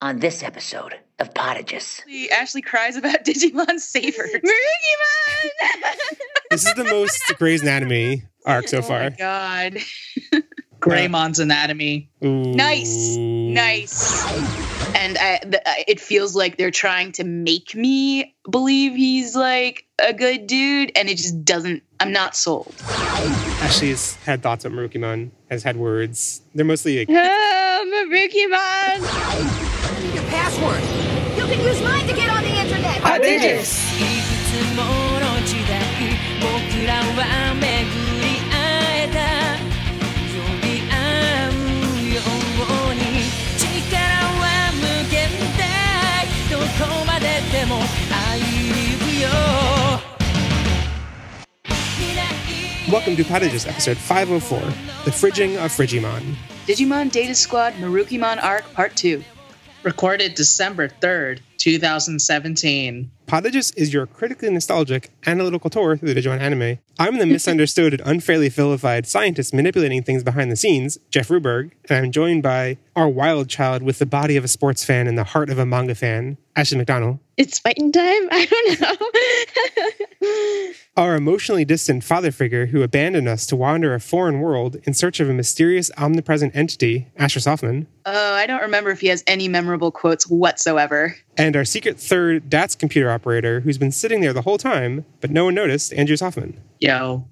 on this episode of Potages. Ashley cries about Digimon Saber. Merukimon! This is the most Grey's Anatomy arc so far. Oh my god. Greymon's Anatomy. Ooh. Nice. And it feels like they're trying to make me believe he's like a good dude, and it just doesn't. I'm not sold. Ashley's had thoughts on Merukimon, has had words. They're mostly like, Merukimon! I need your password. You can use mine to get on the internet. Potages! welcome to Potages, episode 504, The Fridging of Frigimon. Digimon Data Squad Merukimon Arc Part 2. Recorded December 3rd, 2017. Potages is your critically nostalgic, analytical tour through the Digimon anime. I'm the misunderstood and unfairly vilified scientist manipulating things behind the scenes, Jeff Ruberg, and I'm joined by our wild child with the body of a sports fan and the heart of a manga fan, Ashley McDonald. It's fighting time? I don't know. Our emotionally distant father figure who abandoned us to wander a foreign world in search of a mysterious omnipresent entity, Asher Softman. Oh, I don't remember if he has any memorable quotes whatsoever. And our secret third DATS computer operator who's been sitting there the whole time, but no one noticed, Andrew Softman. Yo.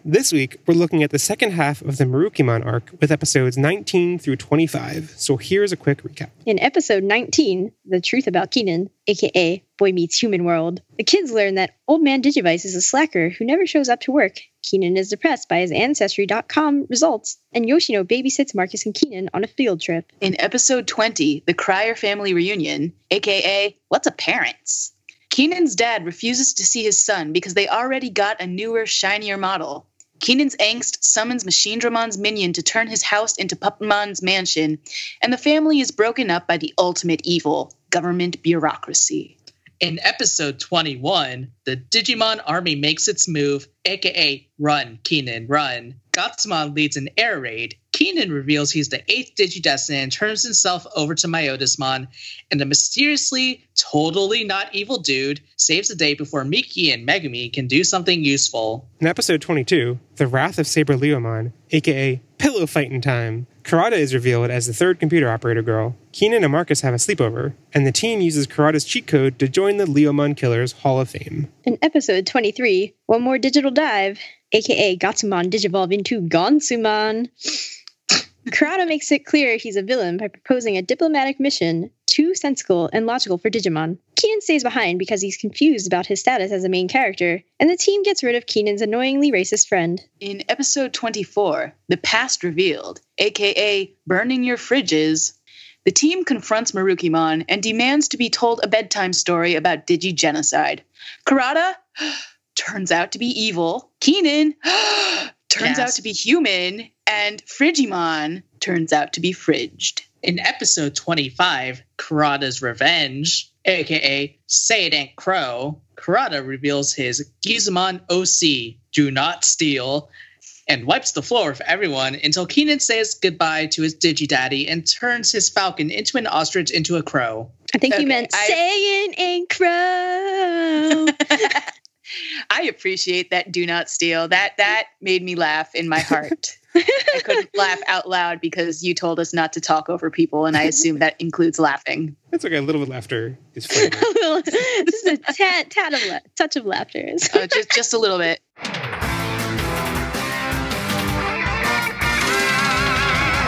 This week, we're looking at the second half of the Merukimon arc with episodes 19 through 25. So here's a quick recap. In episode 19, The Truth About Keenan, aka Boy Meets Human World, the kids learn that Old Man Digivice is a slacker who never shows up to work. Keenan is depressed by his Ancestry.com results, and Yoshino babysits Marcus and Keenan on a field trip. In episode 20, The Crier Family Reunion, aka What's a Parents? Keenan's dad refuses to see his son because they already got a newer, shinier model. Keenan's angst summons Machindramon's minion to turn his house into Puppetmon's mansion, and the family is broken up by the ultimate evil, government bureaucracy. In episode 21, the Digimon army makes its move, aka Run, Keenan, Run. Gotsumon leads an air raid. Keenan reveals he's the 8th Digidestined and turns himself over to Myotismon, and the mysteriously, totally not evil dude saves the day before Miki and Megumi can do something useful. In episode 22, The Wrath of SaberLeomon, aka Pillow Fightin' Time, Kurata is revealed as the third computer operator girl. Keenan and Marcus have a sleepover, and the team uses Kurata's cheat code to join the Leomon Killers Hall of Fame. In episode 23, One More Digital Dive, aka Gotsumon digivolve into Gonetsumon. Kurata makes it clear he's a villain by proposing a diplomatic mission, too sensible and logical for Digimon. Keenan stays behind because he's confused about his status as a main character, and the team gets rid of Keenan's annoyingly racist friend. In episode 24, The Past Revealed, aka Burning Your Fridges, the team confronts Merukimon and demands to be told a bedtime story about Digi-genocide. Kurata turns out to be evil. Keenan turns out to be human. And Frigimon turns out to be fridged. In episode 25, Kurata's Revenge, aka Say It Ain't Crow, Kurata reveals his Gizmon OC, Do Not Steal, and wipes the floor for everyone until Keenan says goodbye to his Digidaddy and turns his falcon into an ostrich into a crow. I think you meant Say It Ain't Crow. I appreciate that Do Not Steal. That made me laugh in my heart. I couldn't laugh out loud because you told us not to talk over people, and I assume that includes laughing. It's okay, a little bit of laughter is fun. This is a touch of laughter. Just a little bit.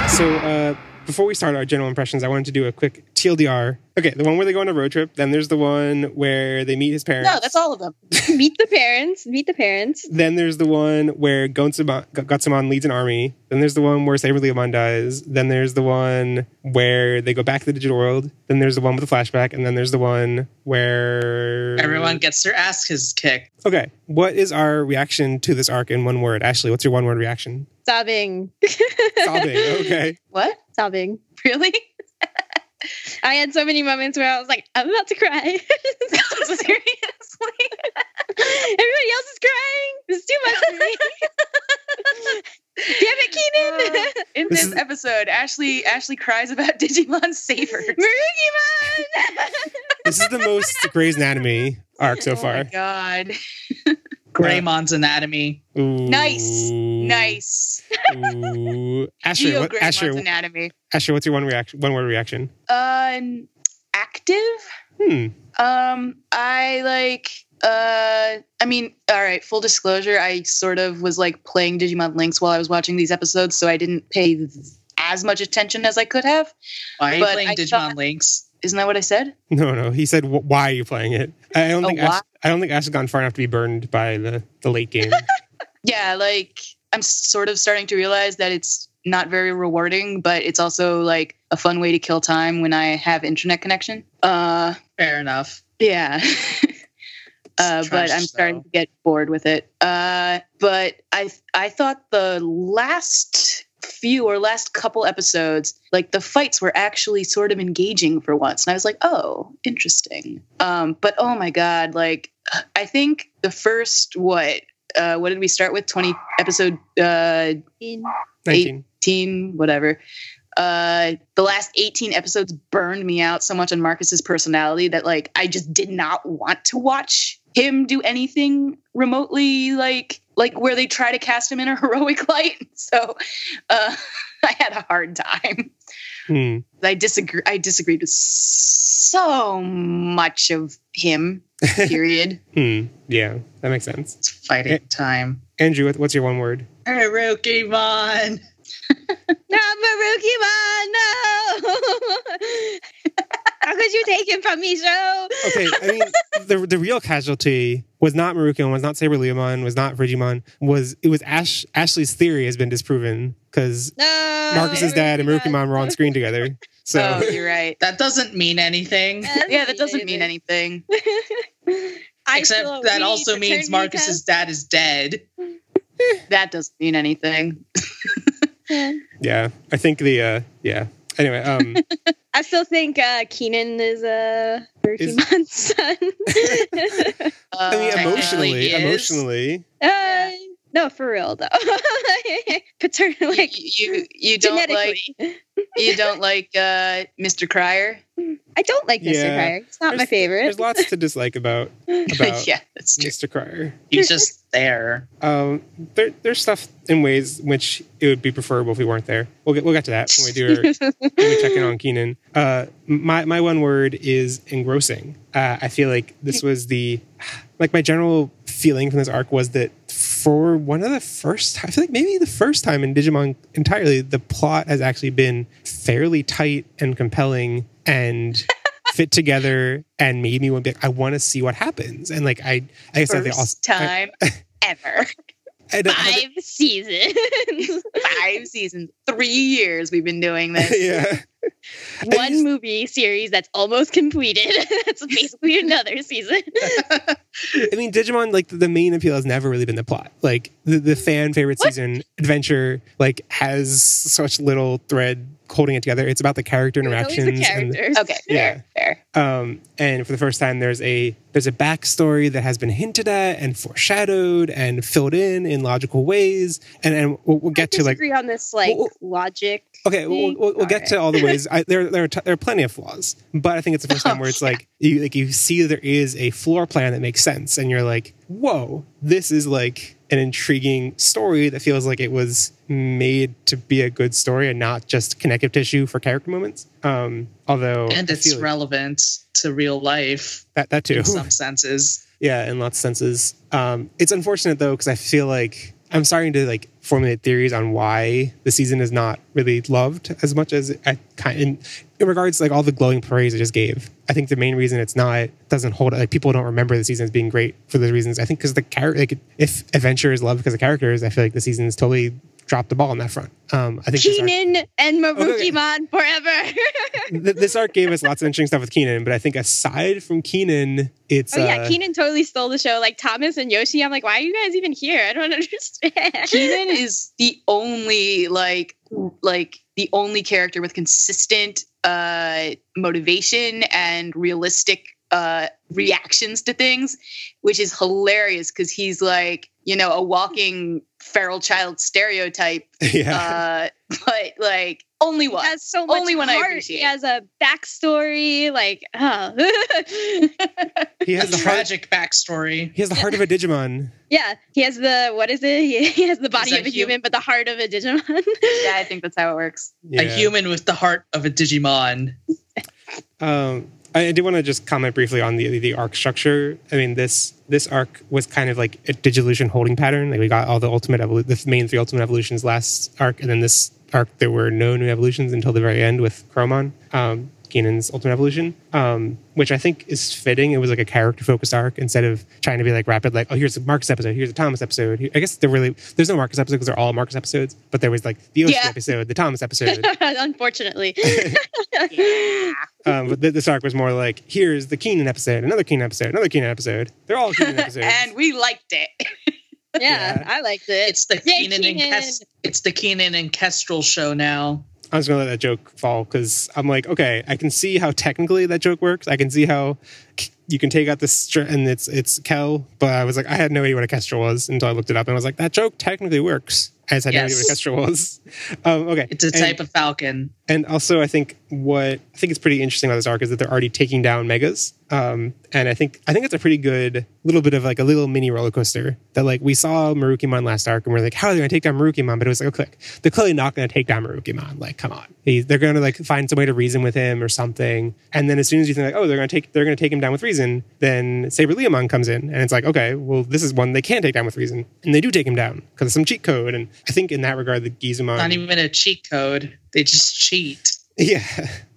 So, before we start our general impressions, I wanted to do a quick TLDR. Okay, the one where they go on a road trip. Then there's the one where they meet his parents. No, that's all of them. Meet the parents. Then there's the one where Gotsumon leads an army. Then there's the one where SaberLeomon dies. Then there's the one where they go back to the digital world. Then there's the one with the flashback. And then there's the one where everyone gets their asses kicked. Okay, what is our reaction to this arc in one word? Ashley, what's your one word reaction? Sobbing. Sobbing, okay. What? Sobbing. Really? I had so many moments where I was like, I'm about to cry. Seriously? Everybody else is crying. It's too much for me. Damn it, Keenan. In this episode, Ashley cries about Digimon sabers. Merukimon! This is the most Grey's Anatomy arc so far. Oh my god. Greymon's anatomy. Ooh. Nice. Ooh. Asher, Greymon's anatomy. Asher, what's your one word reaction? Active? I mean, all right, full disclosure, I sort of was like playing Digimon Links while I was watching these episodes, so I didn't pay as much attention as I could have. Why are you playing Digimon Links? Isn't that what I said? No. He said, "Why are you playing it?" I don't think Ash has gone far enough to be burned by the late game. Yeah, like I'm sort of starting to realize that it's not very rewarding, but it's also like a fun way to kill time when I have internet connection. Fair enough. Yeah. But I'm starting to get bored with it. But I thought the last couple episodes, like the fights were actually sort of engaging for once. And I was like, oh, interesting. But oh my God, like I think the first, what did we start with? Episode 19, whatever. The last 18 episodes burned me out so much on Marcus's personality that like I just did not want to watch him do anything remotely like where they try to cast him in a heroic light. So I had a hard time. I disagreed with so much of him, period. Yeah, that makes sense. It's fighting time. Andrew, what's your one word? Merukimon! No, Merukimon, no! How could you take him from me, Joe? Okay, I mean, the real casualty was not Merukimon, was not SaberLeomon, was not Frigimon. It was Ashley's theory has been disproven because Marcus's dad and Merukimon were on screen together. So you're right. That doesn't mean anything. That doesn't mean anything. Except that also means Marcus's dad is dead. That doesn't mean anything. Yeah, I think Anyway, I still think Keenan is Merukimon's son. I mean, emotionally. No, for real though. Paternal, like you don't like Mr. Crier. I don't like Mr. Crier. It's not my favorite. There's lots to dislike about yeah, that's true. Mr. Crier. He's just there. There's stuff in ways in which it would be preferable if we weren't there. We'll get to that when we do when we check in on Keenan. My one word is engrossing. I feel like this was my general feeling from this arc was that for one of the first, I feel like maybe the first time in Digimon entirely, the plot has actually been fairly tight and compelling and fit together and made me want to be like, I want to see what happens. And like, I guess first time ever. 5 seasons. 5 seasons. 3 years we've been doing this. Yeah. One movie series that's almost completed. That's basically another season. I mean, Digimon, like the main appeal has never really been the plot. Like the fan favorite season, Adventure, like has such little thread holding it together. It's about the character interactions. The characters. Okay, fair. And for the first time, there's a backstory that has been hinted at and foreshadowed and filled in logical ways. And we'll get to like disagree on this logic. Okay, we'll get to all the ways. There are plenty of flaws, but I think it's the first time where it's like you see there is a floor plan that makes sense, and you're like, whoa, this is like an intriguing story that feels like it was made to be a good story and not just connective tissue for character moments. Although it's relevant to real life. That too, in some senses. Yeah, in lots of senses. It's unfortunate though because I feel like I'm starting to like formulate theories on why the season is not really loved as much as in regards to like all the glowing praise I just gave. I think the main reason it doesn't hold, like people don't remember the season as being great for those reasons. I think because the character, like if Adventure is loved because of characters, I feel like the season is totally dropped the ball on that front. I think Keenan and Merukimon forever. This arc gave us lots of interesting stuff with Keenan, but I think aside from Keenan, it's Keenan totally stole the show. Like Thomas and Yoshi, I'm like, why are you guys even here? I don't understand. Keenan is the only the only character with consistent motivation and realistic reactions to things, which is hilarious because he's like, a walking feral child stereotype. Yeah. But like only one. He has so much only one I heart. appreciate. He has a backstory. Like, He has A the heart. tragic backstory. He has the heart of a Digimon. yeah, he has the what is it? He has the body that of a human, but the heart of a Digimon. Yeah, I think that's how it works. Yeah. A human with the heart of a Digimon. I do want to just comment briefly on the arc structure. I mean, this arc was kind of like a Digivolution holding pattern. Like we got all the main 3 ultimate evolutions last arc, and then this arc there were no new evolutions until the very end with Cromon, Keenan's ultimate evolution, which I think is fitting. It was like a character-focused arc instead of trying to be like rapid, like, oh, here's a Marcus episode, here's a Thomas episode. I guess there's no Marcus episode because they're all Marcus episodes, but there was like the Yoshi episode, the Thomas episode. Unfortunately. But this arc was more like, here's the Keenan episode, another Keenan episode, another Keenan episode. They're all Keenan episodes. And we liked it. Yeah, I liked it. It's the Yay, Keenan and Kestrel show now. I was going to let that joke fall because I'm like, okay, I can see how technically that joke works. I can see how you can take out this and it's Kel, but I was like, I had no idea what a Kestrel was until I looked it up and I was like, that joke technically works. I just had no idea what a Kestrel was. Okay. It's a type of falcon. And also, I think is pretty interesting about this arc is that they're already taking down megas. And I think it's a pretty good little bit of like a little mini roller coaster that like we saw Merukimon last arc and we're like, how are they going to take down Merukimon? But it was like, okay, they're clearly not going to take down Merukimon. Like, come on, they're going to like find some way to reason with him or something. And then as soon as you think like, oh, they're going to take him down with reason, then SaberLeomon comes in and it's like, okay, well, this is one they can take down with reason, and they do take him down because of some cheat code. And I think in that regard, the Gizumon, Not even a cheat code. They just cheat. yeah.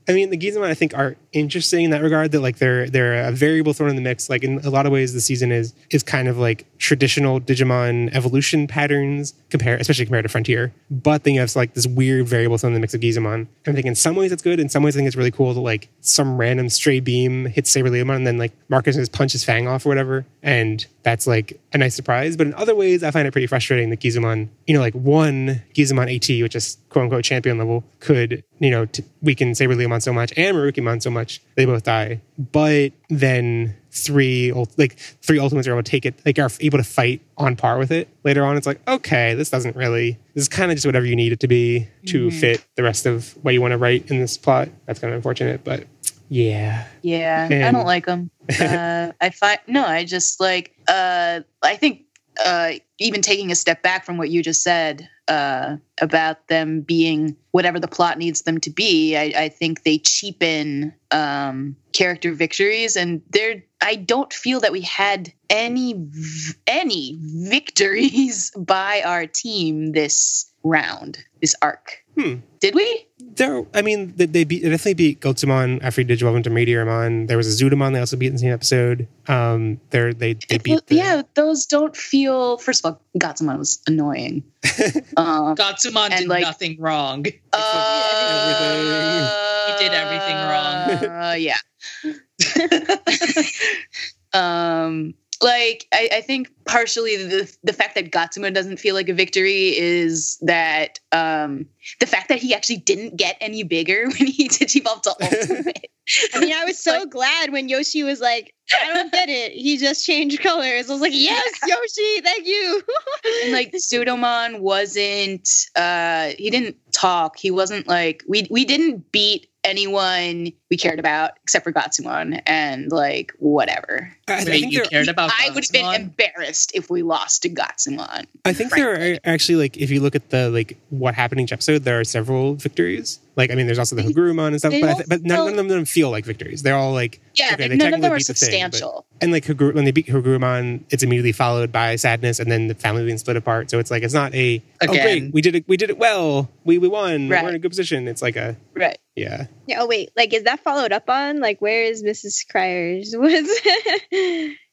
I mean, the Gizumon, I think, are interesting in that regard, that like they're a variable thrown in the mix. Like in a lot of ways, the season is kind of like traditional Digimon evolution patterns, especially compared to Frontier. But then you have like this weird variable thrown in the mix of Gizumon. And I think in some ways it's good. In some ways, I think it's really cool that like some random stray beam hits SaberLeomon and then like Marcus just punches Fang off or whatever. And that's like a nice surprise. But in other ways, I find it pretty frustrating that Gizumon, like one Gizumon AT, which is quote unquote champion level, could, weaken SaberLeomon so much and Merukimon so much, they both die. But then three ultimates are able to take it, like are able to fight on par with it later on. It's like, okay, this is kind of just whatever you need it to be to fit the rest of what you want to write in this plot. That's kind of unfortunate, but yeah. Yeah, And- I don't like them. I think even taking a step back from what you just said about them being whatever the plot needs them to be, I think they cheapen character victories, and I don't feel that we had any victories by our team this arc. Did we? They definitely beat Gotsumon after he digivolved into Meteormon. There was a Zudamon they also beat in the same episode. They beat those don't feel. First of all, Gotsumon was annoying. Gotsumon did nothing wrong. He did everything wrong. Yeah. I think partially the fact that Gotsumon doesn't feel like a victory is that the fact that he actually didn't get any bigger when he digivolved to Ultimate. I mean, I was so glad when Yoshi was like, I don't get it. He just changed colors. I was like, yes, Yoshi, thank you. And like Pseudomon wasn't, he didn't talk. He wasn't like, we didn't beat anyone we cared about except for Gotsumon, and like whatever. I think you cared about I would have been Gotsumon? embarrassed if we lost to Gotsumon. I think there are actually, like, if you look at the like what happened in each episode, there are several victories. Like, I mean, there's also the Hagurumon and stuff, but none of them feel like victories. They're all like, okay, they none of them are beat the thing, substantial. and like when they beat Hagurumon, it's immediately followed by sadness, and then the family being split apart. So it's like it's not a great, we did it well, we won, we're in a good position. It's like a Right. yeah. Oh wait, like is that followed up on? Like, where is Mrs. Crier's?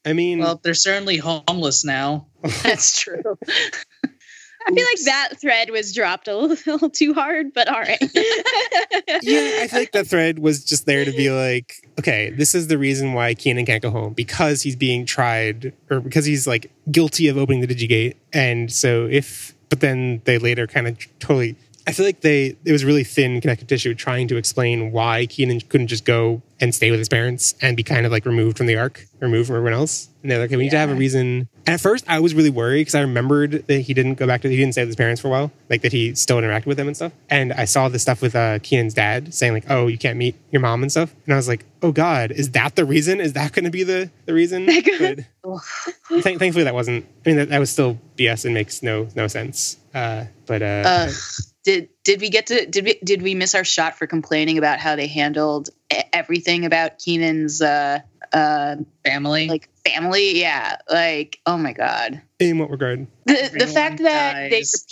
I mean, Well, they're certainly homeless now. That's true. I feel like that thread was dropped a little too hard, but all right. yeah, I feel like that thread was just there to be like, okay, this is the reason why Keenan can't go home, because he's being tried, or because he's like guilty of opening the Digigate. And so but then they later kind of totally, I feel like it was really thin connective tissue trying to explain why Keenan couldn't just go and stay with his parents and be kind of like removed from the arc, removed from everyone else. And they're like, okay, we need to have a reason. And at first I was really worried because I remembered that he didn't stay with his parents for a while, like that he still interacted with them and stuff. And I saw the stuff with Keenan's dad saying like, oh, you can't meet your mom and stuff. And I was like, oh God, is that the reason? Is that going to be the reason? But thankfully that wasn't, I mean, that was still BS and makes no sense. Did we miss our shot for complaining about how they handled everything about Keenan's family? Like family, yeah. Like, oh my God. In what regard? The fact that dies.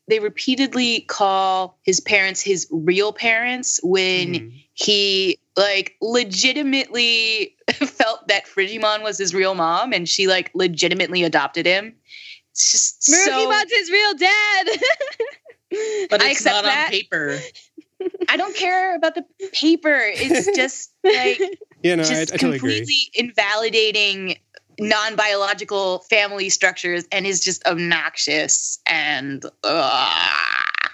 they repeatedly call his parents his real parents when he like legitimately felt that Frigimon was his real mom and she like legitimately adopted him. It's just Merukimon's his real dad. But I it's accept not that. on paper. I don't care about the paper. It's just like Yeah, no, I just totally agree. completely invalidating non-biological family structures and is just obnoxious and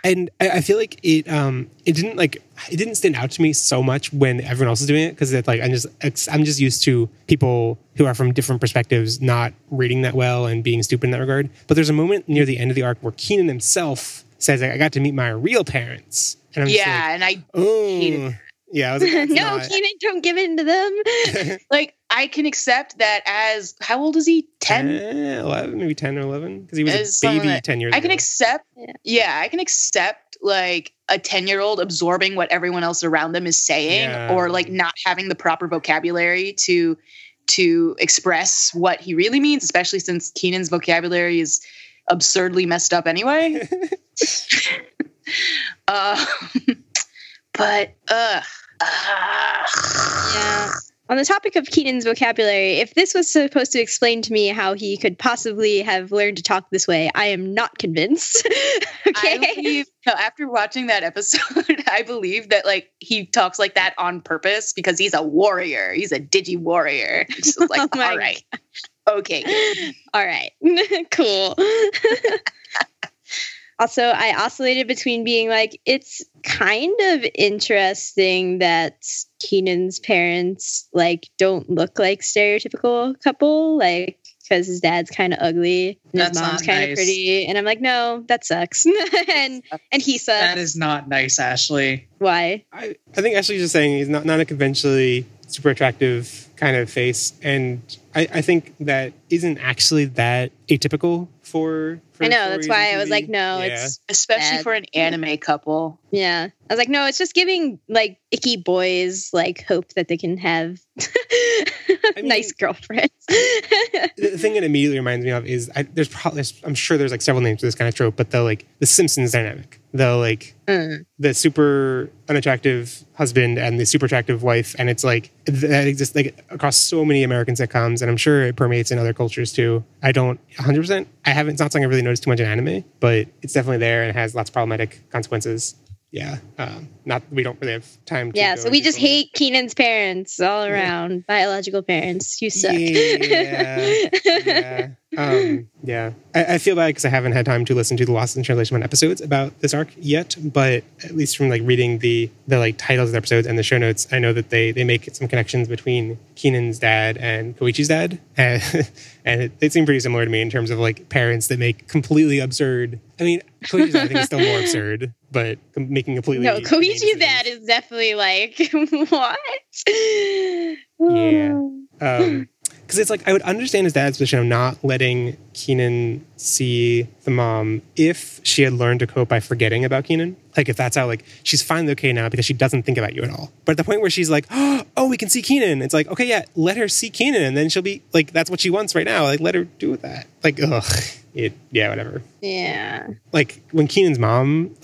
And I feel like it didn't stand out to me so much when everyone else is doing it because it's like I'm just used to people who are from different perspectives not reading that well and being stupid in that regard. But there's a moment near the end of the arc where Keenan himself says, like, I got to meet my real parents. And I'm just like, and I hated it. Yeah, I was like, No, Keenan, don't give in to them. like I can accept that as how old is he? 10? 11, maybe 10 or 11 because he was a Something baby like- 10 years I ago. can accept I can accept like a 10-year-old absorbing what everyone else around them is saying or like not having the proper vocabulary to express what he really means, especially since Keenan's vocabulary is absurdly messed up anyway. Yeah. On the topic of Keenan's vocabulary, if this was supposed to explain to me how he could possibly have learned to talk this way, I am not convinced. Okay. After watching that episode, I believe that like he talks like that on purpose because he's a warrior. He's a Digi warrior. It's just like, all right. Okay. All right. Cool. Also, I oscillated between being like, it's kind of interesting that Keenan's parents like don't look like stereotypical couple, like because his dad's kind of ugly and That's his mom's not kind of nice. pretty, and I'm like, no, that sucks. and he sucks. That is not nice, Ashley. Why? I think Ashley's just saying he's not a conventionally super attractive kind of face, and I think that isn't actually that atypical for I know, that's stories why on I was TV. like, no, Yeah. it's Especially bad. for an anime couple. Yeah. I was like, no, it's just giving like icky boys like hope that they can have mean- nice girlfriends. The thing it immediately reminds me of is I'm sure there's like several names for this kind of trope, but the Simpsons dynamic, the super unattractive husband and the super attractive wife, and it's like that exists like across so many American sitcoms, and I'm sure it permeates in other cultures too. I don't 100%. It's not something I really noticed too much in anime, but it's definitely there and it has lots of problematic consequences. Yeah, we don't really have time to Yeah, go so we into just full- hate Keenan's parents all around. Biological parents. You suck. Yeah. I feel bad because I haven't had time to listen to the Lost in Translation episodes about this arc yet, but at least from like reading the like titles of the episodes and the show notes, I know that they make some connections between Keenan's dad and Koichi's dad, and it seemed pretty similar to me in terms of like parents that make completely absurd. I mean, Koichi's dad I think is still more absurd, but making completely No, Koichi's insane dad is definitely like, what? Yeah. Because it's like, I would understand his dad's position of not letting Keenan see the mom if she had learned to cope by forgetting about Keenan. Like, if that's how, like, she's finally okay now because she doesn't think about you at all. But at the point where she's like, oh, we can see Keenan. It's like, okay, yeah, let her see Keenan. And then she'll be, like, that's what she wants right now. Like, let her do that. Like, yeah, whatever. Yeah. Like, when Keenan's mom,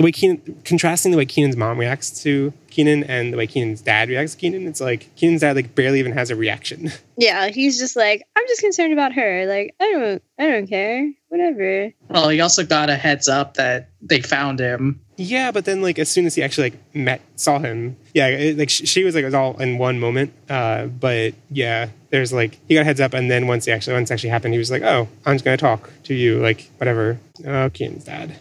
contrasting the way Keenan's mom reacts to Keenan and the way Keenan's dad reacts to Keenan, it's like, Keenan's dad, like, barely even has a reaction. Yeah, he's just like, I'm just concerned about her. Like, I don't care. Whatever. Well, he also got a heads up that they found him. Yeah, but then, like, as soon as he actually, like, met saw him. Yeah, she was like, it was all in one moment. But yeah, there's like, he got a heads up, and then once it actually happened, he was like, oh, I'm just gonna talk to you, like whatever. Oh, Keenan's dad.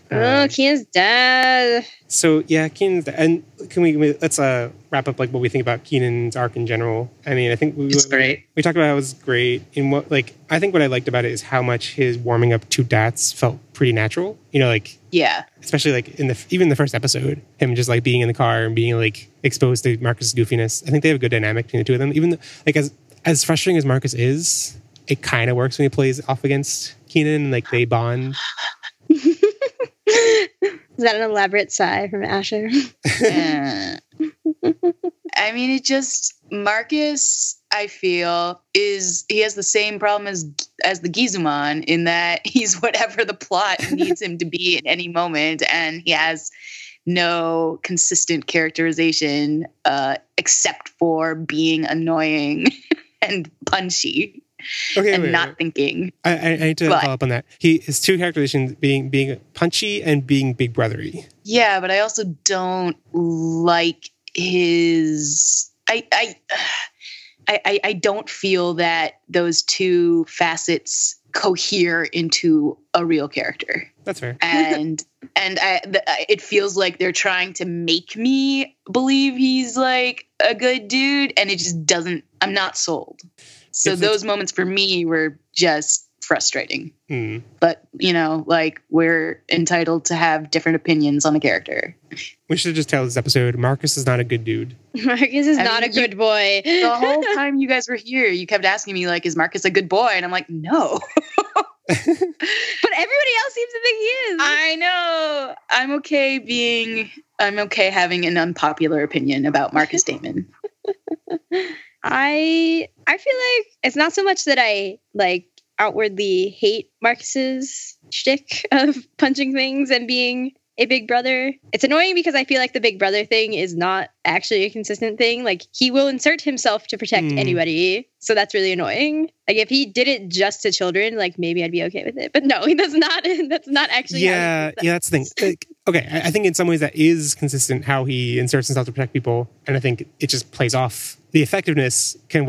Keenan's dad. So yeah, Keenan's dad. And can we let's wrap up like what we think about Keenan's arc in general. I mean, I think it's great. We talked about how it was great. In what, like, I think what I liked about it is how much his warming up to Dats felt pretty natural. You know, like, Yeah. especially like even the first episode, him just like being in the car and being like exposed to Marcus' goofiness. I think they have a good dynamic between the two of them. Even though, like, as frustrating as Marcus is, it kind of works when he plays off against Keenan and like they bond. Is that an elaborate sigh from Asher? I mean, it just, Marcus, I feel, he has the same problem as the Gotsumon in that he's whatever the plot needs him to be at any moment, and he has no consistent characterization except for being annoying and punchy. Okay, and wait. thinking. I need to follow up on that. His two characterizations being punchy and being big brothery. Yeah, but I also don't like his. I don't feel that those two facets cohere into a real character. That's fair. And it feels like they're trying to make me believe he's like a good dude, and it just doesn't. I'm not sold. So those moments for me were just frustrating. But, you know, like, we're entitled to have different opinions on a character. We should just tell this episode, Marcus is not a good dude. Marcus is not a good boy. The whole time you guys were here, you kept asking me, like, is Marcus a good boy? And I'm like, no. But everybody else seems to think he is. I know. I'm okay having an unpopular opinion about Marcus Damon. I feel like it's not so much that I like outwardly hate Marcus's shtick of punching things and being a big brother. It's annoying because I feel like the big brother thing is not actually a consistent thing. Like, he will insert himself to protect anybody. So that's really annoying. Like, if he did it just to children, like, maybe I'd be okay with it. But no, he does not. That's not actually. Yeah, that's the thing. Like, okay, I think in some ways that is consistent how he inserts himself to protect people. And I think it just plays off. The effectiveness can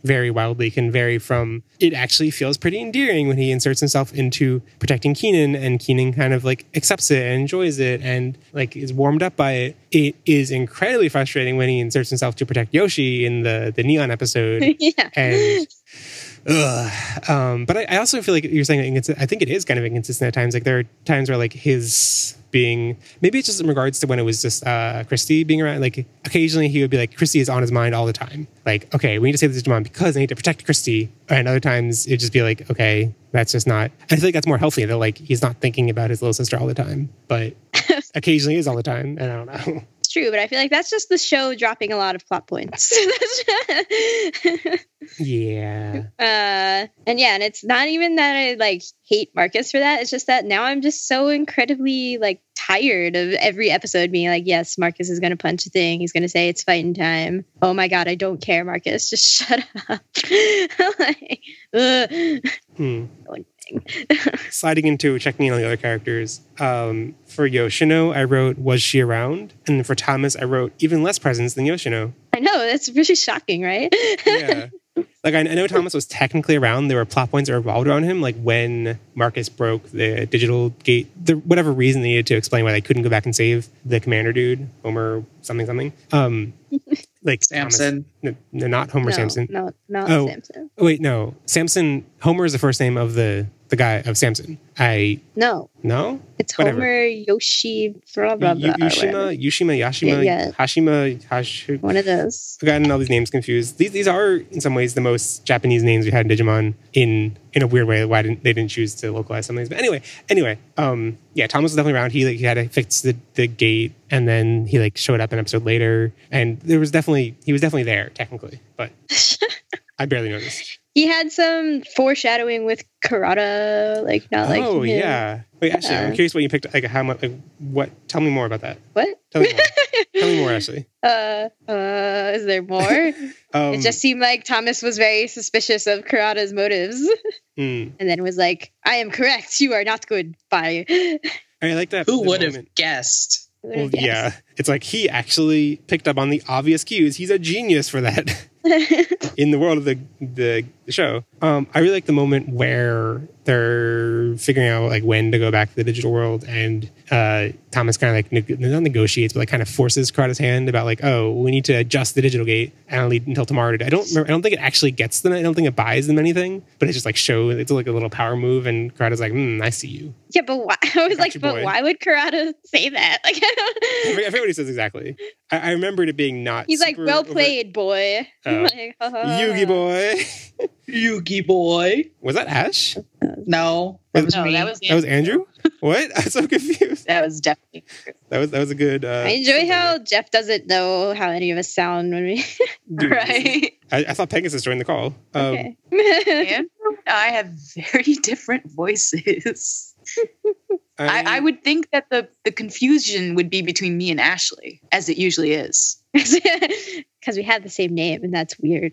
vary wildly, can vary from, it actually feels pretty endearing when he inserts himself into protecting Keenan, and Keenan kind of like accepts it and enjoys it and like is warmed up by it. It is incredibly frustrating when he inserts himself to protect Yoshi in the Neon episode. Yeah. And but I also feel like you're saying, I think it is kind of inconsistent at times. Like, there are times where like his being, maybe it's just in regards to when it was just Christy being around. Like, occasionally he would be like, Christy is on his mind all the time. Like, okay, we need to save this Digimon because I need to protect Christy. And other times it'd just be like, okay, that's just not. I feel like that's more healthy. That like he's not thinking about his little sister all the time, but occasionally is all the and I don't know. It's true, but I feel like that's just the show dropping a lot of plot points. Yeah. And it's not even that I like hate Marcus for that. It's just that now I'm just so incredibly like tired of every episode being like, yes, Marcus is going to punch a thing. He's going to say it's fighting time. Oh my God, I don't care, Marcus. Just shut up. Like, Sliding into checking in on the other characters. For Yoshino, I wrote, was she around? And for Thomas, I wrote, even less presence than Yoshino. I know, that's really shocking, right? Yeah. Like, I know Thomas was technically around. There were plot points that revolved around him, like when Marcus broke the digital gate, whatever reason they needed to explain why they couldn't go back and save the commander dude, Homer something. Like Samson. Thomas, no, not Homer Samson. No, not Samson. Oh, wait, no. Samson, Homer is the first name of the guy of Samson. No. It's Whatever. Homer, Yoshi, blah, blah, blah. Yushima, Yashima, Yeah. Hashima. One of those. I've gotten all these names confused. These are, in some ways, the most Japanese names we had in Digimon in a weird way. Why they didn't choose to localize some of these. But anyway, yeah, Thomas was definitely around. He had to fix the gate, and then he like showed up an episode later, and he was definitely there technically, but I barely noticed. He had some foreshadowing with Kurata, like not like. Oh him. Yeah. Wait, actually, I'm curious what you picked. Like, how much? Like, what? Tell me more about that. What? Tell me more. Tell me more, Ashley. Is there more? It just seemed like Thomas was very suspicious of Kurata's motives, and then was like, "I am correct. You are not good." Bye. I like that. Who would have guessed? Well, yeah, It's like he actually picked up on the obvious cues. He's a genius for that. In the world of the show. I really like the moment where they're figuring out like when to go back to the digital world, and Thomas kind of like not negotiates, but like kind of forces Kurata's hand about like, oh, we need to adjust the digital gate and leave until tomorrow. I don't think it actually gets them. I don't think it buys them anything, but it just like it's like a little power move, and Kurata's like, I see you. Yeah, but why? I was like, but why would Kurata say that? Like, everybody says exactly. I remembered it being not. He's like, well played, boy. Like, Yugi boy. Yugi boy. Was that Ash? No, that was me. That was Andrew? What? I'm so confused. That was definitely that was a good. I enjoy how Jeff doesn't know how any of us sound when we. right. I thought Pegasus joined the call. Okay. Andrew and I have very different voices. I would think that the confusion would be between me and Ashley, as it usually is. Because we have the same name, and that's weird.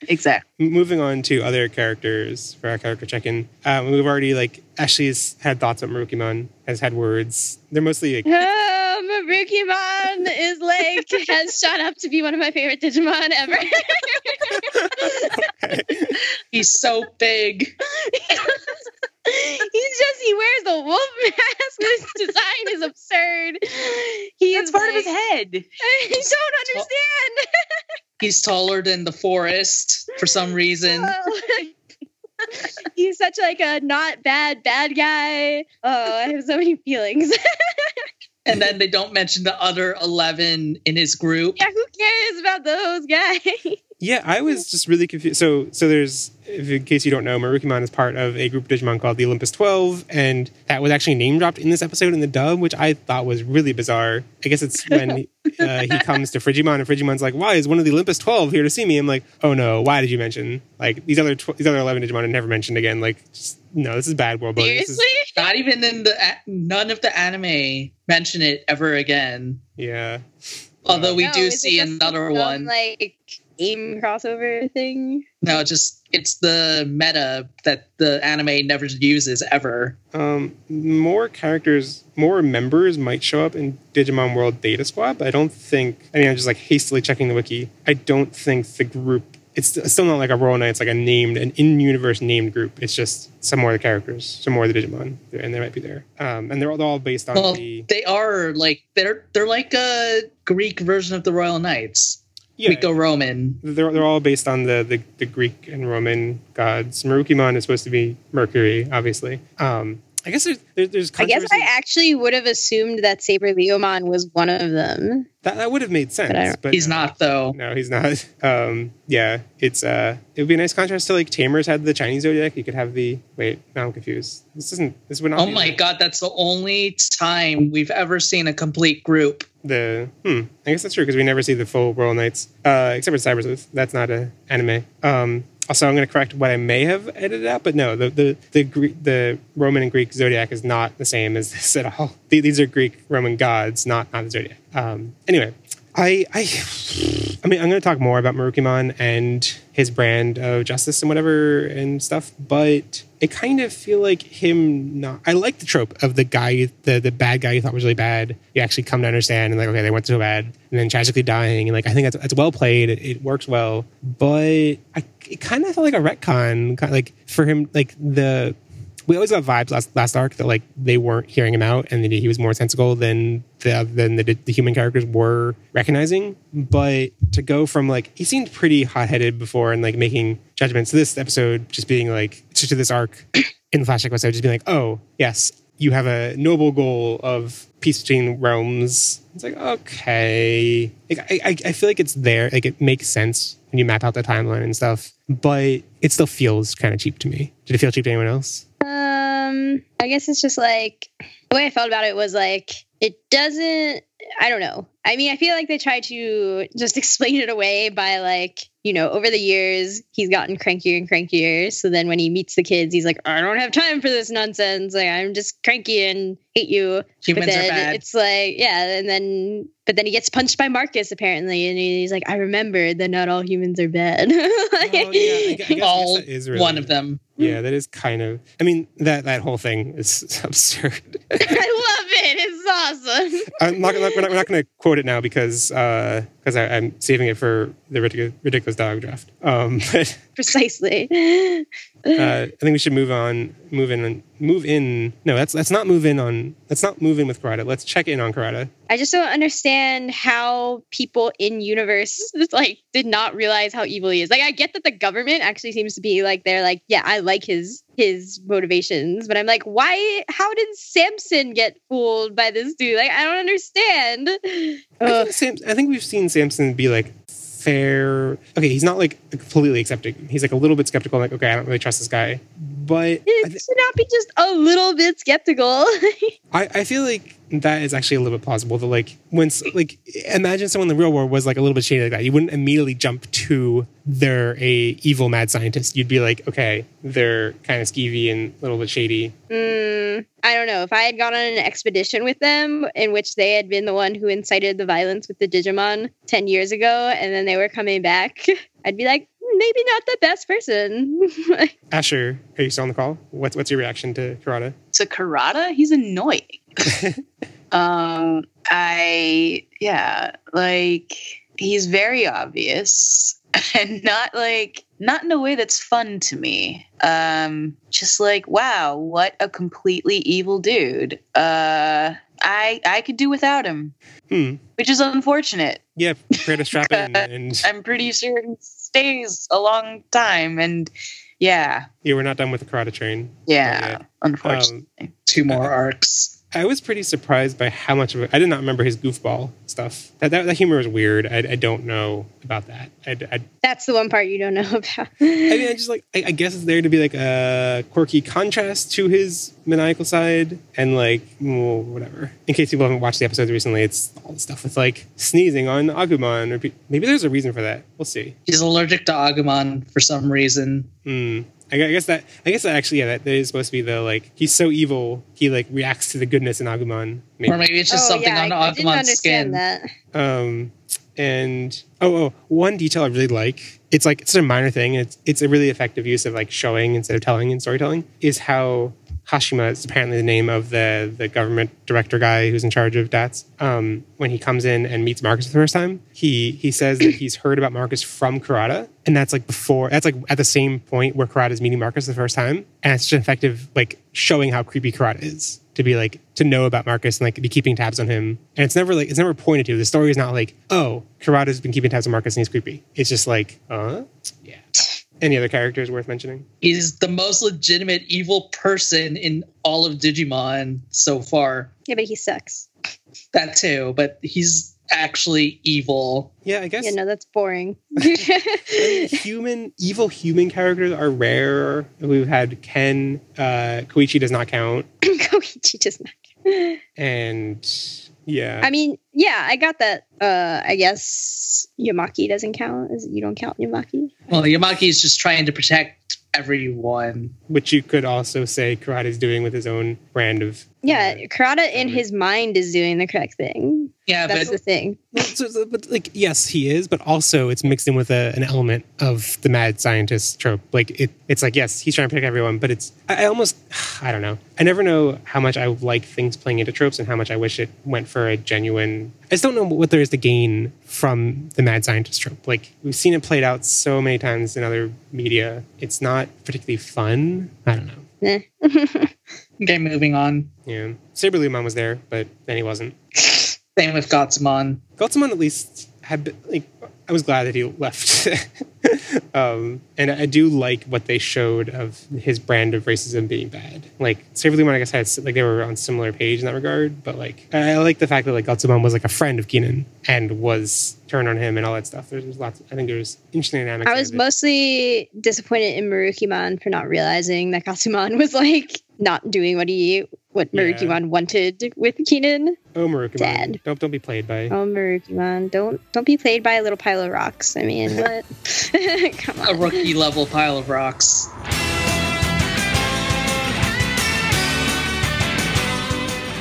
Exactly. Moving on to other characters for our character check-in. We've already, like, Ashley's had thoughts about Merukimon, has had words. They're mostly... Like, Merukimon is like, has shot up to be one of my favorite Digimon ever. He's so big. He wears a wolf mask. His design is absurd. That's part of his head. I don't understand. He's taller than the forest for some reason. He's such like a not bad guy. Oh, I have so many feelings. And then they don't mention the other 11 in his group. Yeah, who cares about those guys? Yeah, I was just really confused. So there's, in case you don't know, Merukimon is part of a group of Digimon called the Olympus 12, and that was actually name dropped in this episode in the dub, which I thought was really bizarre. I guess it's when he comes to Frigimon, and Frigimon's like, "Why is one of the Olympus 12 here to see me?" I'm like, "Oh no, why did you mention like these other 11 Digimon are never mentioned again?" Like, no, this is bad world building. Seriously? Not even in none of the anime mention it ever again. Yeah. Although we do see another one. Like game crossover thing? No, it's the meta that the anime never uses ever. More members might show up in Digimon World Data Squad, but I don't think, I'm just like hastily checking the wiki. I don't think the group, it's still not like a Royal Knights, like an in-universe named group. It's just some more of the characters, some more of the Digimon, and they might be there. And they're all based on they are like, they're like a Greek version of the Royal Knights. Yeah, Greco-Roman. They're all based on the Greek and Roman gods. Merukimon is supposed to be Mercury, obviously. I guess there's I guess I actually would have assumed that SaberLeomon was one of them. That would have made sense. But he's not, though. No, he's not. Yeah, it would be a nice contrast to like Tamers had the Chinese zodiac. You could have wait, now I'm confused. This would not. Oh my god, that's the only time we've ever seen a complete group. I guess that's true because we never see the full Royal Knights, except for Cybersleuth. That's not an anime. Also, I'm going to correct what I may have edited out, but no, the Roman and Greek zodiac is not the same as this at all. These are Greek Roman gods, not the zodiac. Anyway, I mean, I'm going to talk more about Merukimon and his brand of justice and whatever and stuff, but I kind of feel like I like the trope of the guy, the bad guy you thought was really bad. You actually come to understand and like, okay, they went so bad and then tragically dying. And like, I think that's well played. It works well, but it kind of felt like a retcon, kind of like for him, like we always got vibes last arc that like they weren't hearing him out and that he was more sensible than the human characters were recognizing. But to go from like, he seemed pretty hot-headed before and like making judgments, to this episode just being like, to this arc in the flashback episode just being like, oh yes, you have a noble goal of peace between realms. It's like, okay, like, I feel like it's there, like it makes sense when you map out the timeline and stuff, but it still feels kind of cheap to me. Did it feel cheap to anyone else? I guess it's just like, the way I felt about it was like, it doesn't, I don't know. I mean, I feel like they try to just explain it away by like, you know, over the years, he's gotten crankier and crankier. So then when he meets the kids, he's like, I don't have time for this nonsense. Like, I'm just cranky and hate you. Humans but then are bad. it's like, yeah. But then he gets punched by Marcus, apparently. And he's like, I remember that not all humans are bad. Oh, yeah, I guess All that is really, one of them. Yeah, that is kind of. I mean, that whole thing is absurd. I love it. It's awesome. We're not going to quote it now because I'm saving it for the ridiculous dialogue draft. But Precisely. I think we should move in. No, let's not move in with Kurata. Let's check in on Kurata. I just don't understand how people in universe like did not realize how evil he is. Like, I get that the government actually seems to be like, they're like, yeah, I like his motivations, but I'm like, why? How did Samson get fooled by this dude? Like, I don't understand. I think we've seen Samson be like fair. Okay, he's not like completely accepting. He's like a little bit skeptical. Like, okay, I don't really trust this guy. But it should not be just a little bit skeptical. I feel like that is actually a little bit plausible. That like imagine someone in the real world was like a little bit shady like that. You wouldn't immediately jump to they're a evil mad scientist. You'd be like, okay, they're kind of skeevy and a little bit shady. I don't know. If I had gone on an expedition with them in which they had been the one who incited the violence with the Digimon 10 years ago, and then they were coming back, I'd be like, maybe not the best person. Asher, are you still on the call? What's your reaction to Kurata? To Kurata, he's annoying. He's very obvious and not in a way that's fun to me. Just like, wow, what a completely evil dude. I could do without him, which is unfortunate. Yeah, prepare to strap in. And I'm pretty sure he stays a long time, and yeah, we're not done with the Kurata train. Yeah, unfortunately, 2 more arcs. I was pretty surprised by how much of it. I did not remember his goofball stuff. That humor was weird. I don't know about that. That's the one part you don't know about. I mean, I guess it's there to be like a quirky contrast to his maniacal side, and like, well, whatever. In case people haven't watched the episodes recently, it's all the stuff with like sneezing on Agumon, or maybe there's a reason for that. We'll see. He's allergic to Agumon for some reason. I guess that actually, yeah, that is supposed to be the like, he's so evil he like reacts to the goodness in Agumon. Or maybe it's just something on I didn't Agumon's skin. understand that. And one detail I really like, it's a minor thing, it's a really effective use of like showing instead of telling in storytelling, is how Hashima is apparently the name of the government director guy who's in charge of DATS. When he comes in and meets Marcus for the first time, he says that he's heard about Marcus from Kurata, and that's like at the same point where Kurata is meeting Marcus the first time, and it's just an effective like showing how creepy Kurata is, to be like, to know about Marcus and like be keeping tabs on him. And it's never pointed to. The story is not like, oh, Kurata's been keeping tabs on Marcus and he's creepy. It's just like, yeah. Any other characters worth mentioning? He's the most legitimate evil person in all of Digimon so far. Yeah, but he sucks. That too, but he's actually evil. Yeah, I guess. Yeah, no, that's boring. Evil human characters are rare. We've had Ken. Koichi does not count. Koichi does not count. And yeah. I mean, yeah, I got that. I guess Yamaki doesn't count. You don't count Yamaki? Well, Yamaki is just trying to protect everyone. Which you could also say Kurata is doing with his own brand of... Yeah, Kurata in his mind is doing the correct thing. Yeah, that's the thing. But like, yes, he is, but also it's mixed in with an element of the mad scientist trope. Like it's like, yes, he's trying to protect everyone, but it's I don't know. I never know how much I like things playing into tropes and how much I wish it went for a genuine. I just don't know what there is to gain from the mad scientist trope. Like, we've seen it played out so many times in other media. It's not particularly fun. I don't know. Okay, moving on. Yeah, SaberLeomon was there, but then he wasn't. Same with Gotsumon. Gotsumon at least had been, like, I was glad that he left. And I do like what they showed of his brand of racism being bad. Like, SaberLeomon, I guess, had, like, they were on similar page in that regard, but like, I like the fact that like Gotsumon was like a friend of Keenan and was turned on him and all that stuff. There's lots. I think there's interesting dynamics. I was mostly disappointed in Merukimon for not realizing that Gotsumon was like not doing what Merukimon wanted with Keenan. Oh, Merukimon. Dad. Don't be played by. Oh, Merukimon. Don't be played by a little pile of rocks. I mean, what? Come on. A rookie level pile of rocks.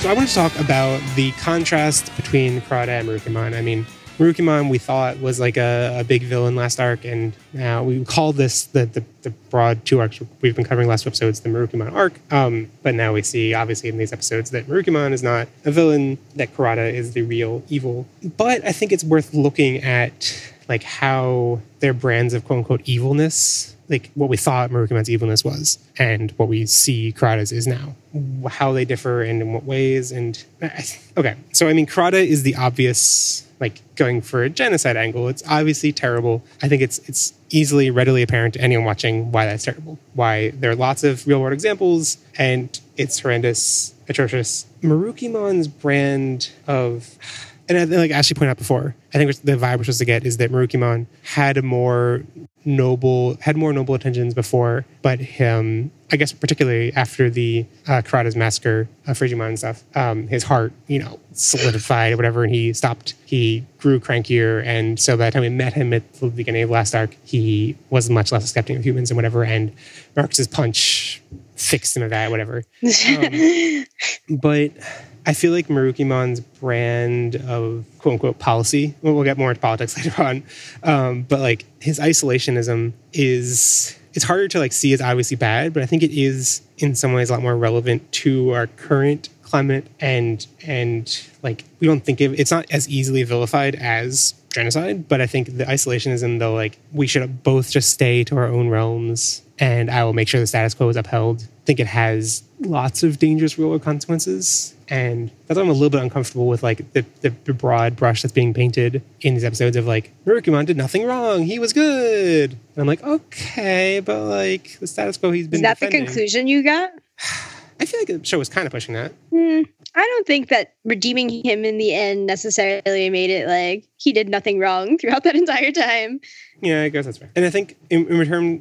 So I want to talk about the contrast between Kurata and Merukimon. I mean, Merukimon we thought was like a big villain last arc, and now we call this the broad 2 arcs we've been covering last 2 episodes, the Merukimon arc. But now we see, obviously, in these episodes that Merukimon is not a villain, that Kurata is the real evil. But I think it's worth looking at like how their brands of quote-unquote evilness, like what we thought Merukimon's evilness was and what we see Kurata's is now, how they differ and in what ways. And okay, so I mean, Kurata is the obvious, like, going for a genocide angle. It's obviously terrible. I think it's easily, readily apparent to anyone watching why that's terrible, why there are lots of real world examples, and it's horrendous, atrocious. Merukimon's brand of, and I think, like Ashley pointed out before, I think the vibe we're supposed to get is that Merukimon had more noble intentions before, but him, I guess particularly after the Kurata's massacre of Frigimon and stuff, his heart, solidified or whatever, and he grew crankier, and so by the time we met him at the beginning of last arc, he was much less accepting of humans and whatever, and Marcus's punch fixed him of that, whatever. But I feel like Merukimon's brand of quote-unquote policy, we'll get more into politics later on, but like his isolationism it's harder to like see as obviously bad, but I think it is in some ways a lot more relevant to our current climate, and like we don't think of it's not as easily vilified as genocide, but I think the isolationism, though, like we should both just stay to our own realms and I will make sure the status quo is upheld. I think it has lots of dangerous real world consequences, and that's why I'm a little bit uncomfortable with like the broad brush that's being painted in these episodes of like Merukimon did nothing wrong, he was good, and I'm like, okay, but like the status quo he's been defending. The conclusion you got? I feel like the show was kind of pushing that. I don't think that redeeming him in the end necessarily made it like he did nothing wrong throughout that entire time. Yeah, I guess that's fair. And I think in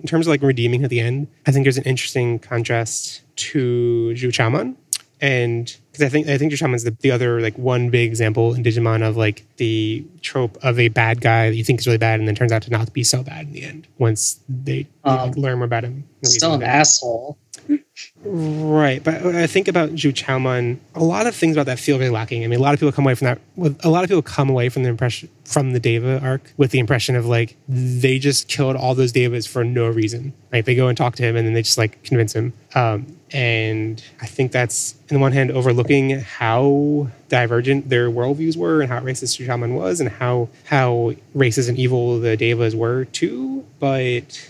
terms of like redeeming at the end, I think there's an interesting contrast to Juchamon. And because I think Juchamon's the other like one big example in Digimon of like the trope of a bad guy that you think is really bad and then turns out to not be so bad in the end once they learn more about him. Still an asshole. Right, but I think about Juchamon, a lot of things about that feel really lacking. I mean, a lot of people come away from that. A lot of people come away from the impression from the Deva arc with the impression of like they just killed all those Devas for no reason. Like they go and talk to him and then they just like convince him. And I think that's, on the one hand, overlooking how divergent their worldviews were and how racist Juchamon was and how racist and evil the Devas were too. But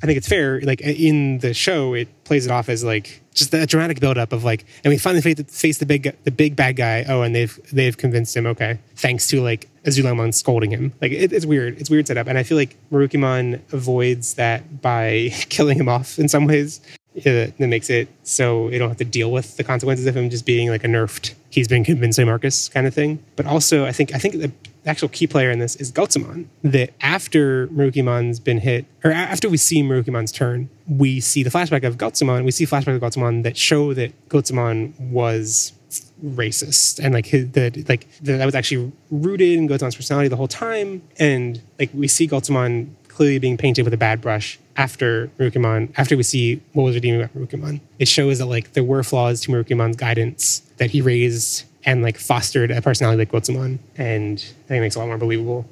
I think it's fair, like in the show, it plays it off as like just that dramatic buildup of like, and we finally face the big bad guy. Oh, and they've convinced him. Okay, thanks to like Azulaemon scolding him. Like it's weird. It's weird setup, and I feel like Merukimon avoids that by killing him off in some ways. That makes it so you don't have to deal with the consequences of him just being like a nerfed, he's been convinced by Marcus kind of thing. But also, I think the actual key player in this is Gotsumon. That after Merukimon's been hit, or after we see Merukimon's turn, we see the flashback of Gotsumon. We see flashbacks of Gotsumon that show that Gotsumon was racist and like that was actually rooted in Gotsumon's personality the whole time. And like we see Gotsumon clearly being painted with a bad brush after Merukimon, after we see what was redeeming about Merukimon. It shows that like there were flaws to Merukimon's guidance that he raised and like fostered a personality like Gotsumon, and I think it makes it a lot more believable.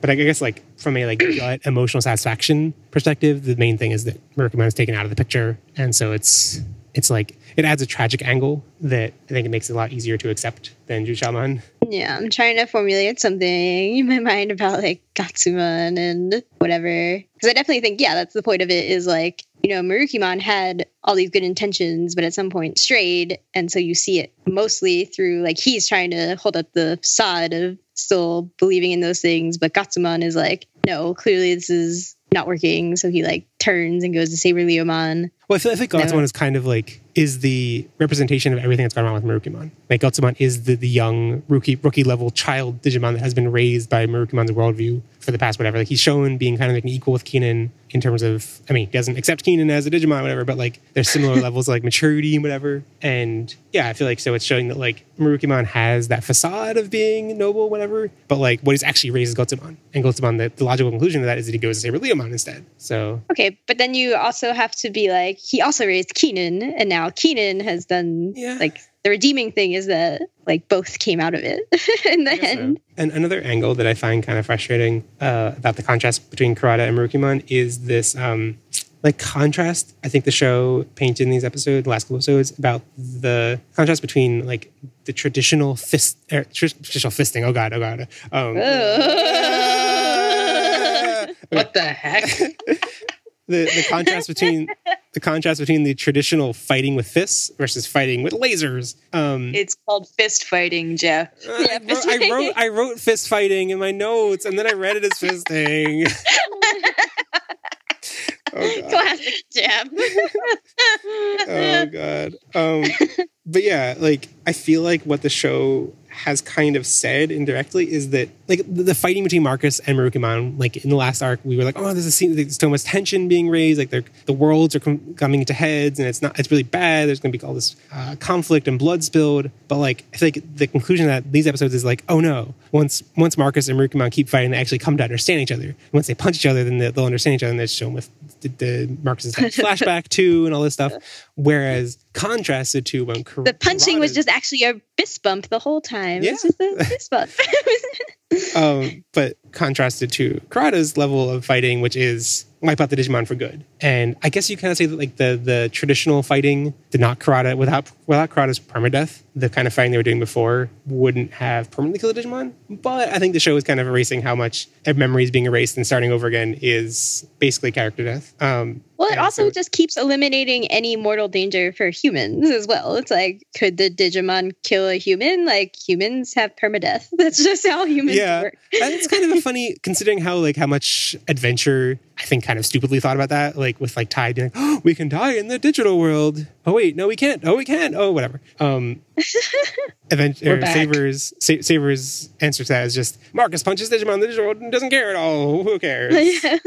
But I guess like from a like gut emotional satisfaction perspective, the main thing is that Merukimon is taken out of the picture, and so it's like it adds a tragic angle that I think it makes it a lot easier to accept than Juchamon. Yeah, I'm trying to formulate something in my mind about like Gotsumon and whatever. Because I definitely think, yeah, that's the point of it is like, Merukimon had all these good intentions, but at some point strayed. And so you see it mostly through like he's trying to hold up the facade of still believing in those things. But Gotsumon is like, no, clearly this is not working. So he like turns and goes to SaberLeomon. Well, I think Gotsumon is kind of like, is the representation of everything that's gone wrong with Merukimon. Like Gotsumon is the young rookie level child Digimon that has been raised by Merukimon's worldview for the past whatever. Like he's shown being kind of like equal with Keenan in terms of, I mean, he doesn't accept Keenan as a Digimon, whatever, but like there's similar levels of like maturity and whatever. And yeah, I feel like so it's showing that like Merukimon has that facade of being noble, whatever, but like what he's actually raised is Gotsumon. And Gotsumon, the logical conclusion of that is that he goes to SaberLeomon instead. So okay, but then you also have to be like, he also raised Keenan, and now Keenan has done like the redeeming thing is that like both came out of it in the end. So. And another angle that I find kind of frustrating about the contrast between Kurata and Merukimon is this like contrast. I think the show painted in these episodes, the last couple episodes, about the contrast between like the traditional traditional fisting. Oh god. What the heck? The contrast between the traditional fighting with fists versus fighting with lasers. It's called fist fighting, Jeff. I wrote fist fighting in my notes, and then I read it as fisting. Oh, God. Classic Jeff. Oh god. But yeah, like I feel like what the show has kind of said indirectly is that like the fighting between Marcus and Merukimon, like in the last arc, we were like, oh, there's a scene, there's so much tension being raised, like the worlds are coming into heads, and it's really bad. There's going to be all this conflict and blood spilled. But like I feel like the conclusion of these episodes is like, oh no, once Marcus and Merukimon keep fighting, they actually come to understand each other. And once they punch each other, then they'll understand each other, and they're shown with the Marcus's flashback too and all this stuff. Whereas contrasted to when the punching was just actually a fist bump the whole time. Yeah. It's just a fist bump. But contrasted to Kurata's level of fighting, which is wipe out the Digimon for good. And I guess you kind of say that like the traditional fighting did not Kurata, without Kurata's permadeath, the kind of fighting they were doing before wouldn't have permanently killed the Digimon. But I think the show is kind of erasing how much memories being erased and starting over again is basically character death. Well, it also just keeps eliminating any mortal danger for humans as well. It's like, could the Digimon kill a human? Like, humans have permadeath. That's just how humans work. And it's kind of a funny, considering how much adventure, I think, kind of stupidly thought about that, like with like Tide being like, oh, we can die in the digital world. Oh wait, no, we can't. Oh, we can. Oh, whatever. Saber's answer to that is just Marcus punches Digimon in the digital world and doesn't care at all. Who cares? Yeah.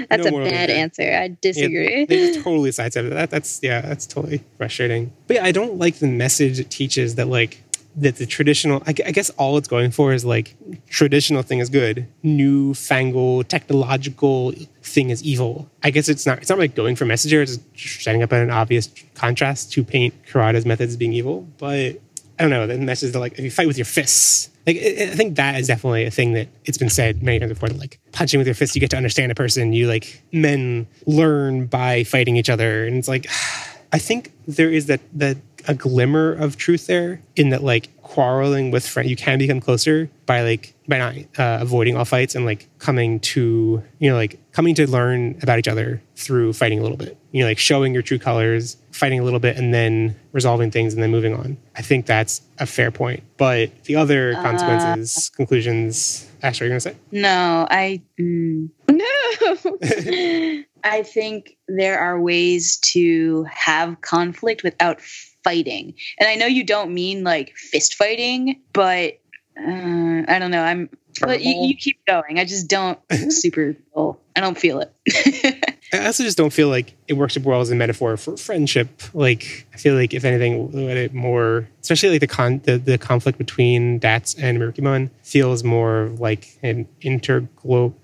That's a bad answer. I disagree. Yeah, they just totally sidestepped that. That's totally frustrating. But yeah, I don't like the message it teaches that like that the traditional, I guess all it's going for is like traditional thing is good, newfangled technological thing is evil. I guess it's not like going for message here. It's just setting up an obvious contrast to paint Kurata's methods as being evil. But I don't know, the message is that like if you fight with your fists, like I think that is definitely a thing that it's been said many times before, that like punching with your fists, you get to understand a person. You like men learn by fighting each other, and it's like I think there is that a glimmer of truth there in that like quarreling with friends, you can become closer by not avoiding all fights and like coming to learn about each other through fighting a little bit, like showing your true colors, fighting a little bit, and then resolving things and then moving on. I think that's a fair point. But the other consequences, conclusions, Ashley, are you gonna say? No, No. I think there are ways to have conflict without fighting. And I know you don't mean like fist fighting, but I don't know. But you keep going. I just don't I don't feel it. I also just don't feel like it works well as a metaphor for friendship. Like, I feel like if anything, it more, especially like the conflict between Dats and Merukimon feels more like an inter-country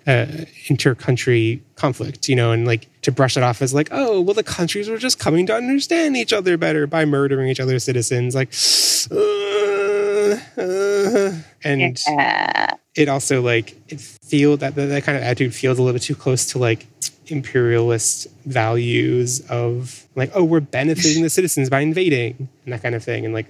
conflict, and like to brush it off as like, oh, well, the countries were just coming to understand each other better by murdering each other's citizens. Like, and it also like it feels that kind of attitude feels a little bit too close to like imperialist values of like, oh, we're benefiting the citizens by invading and that kind of thing, and like,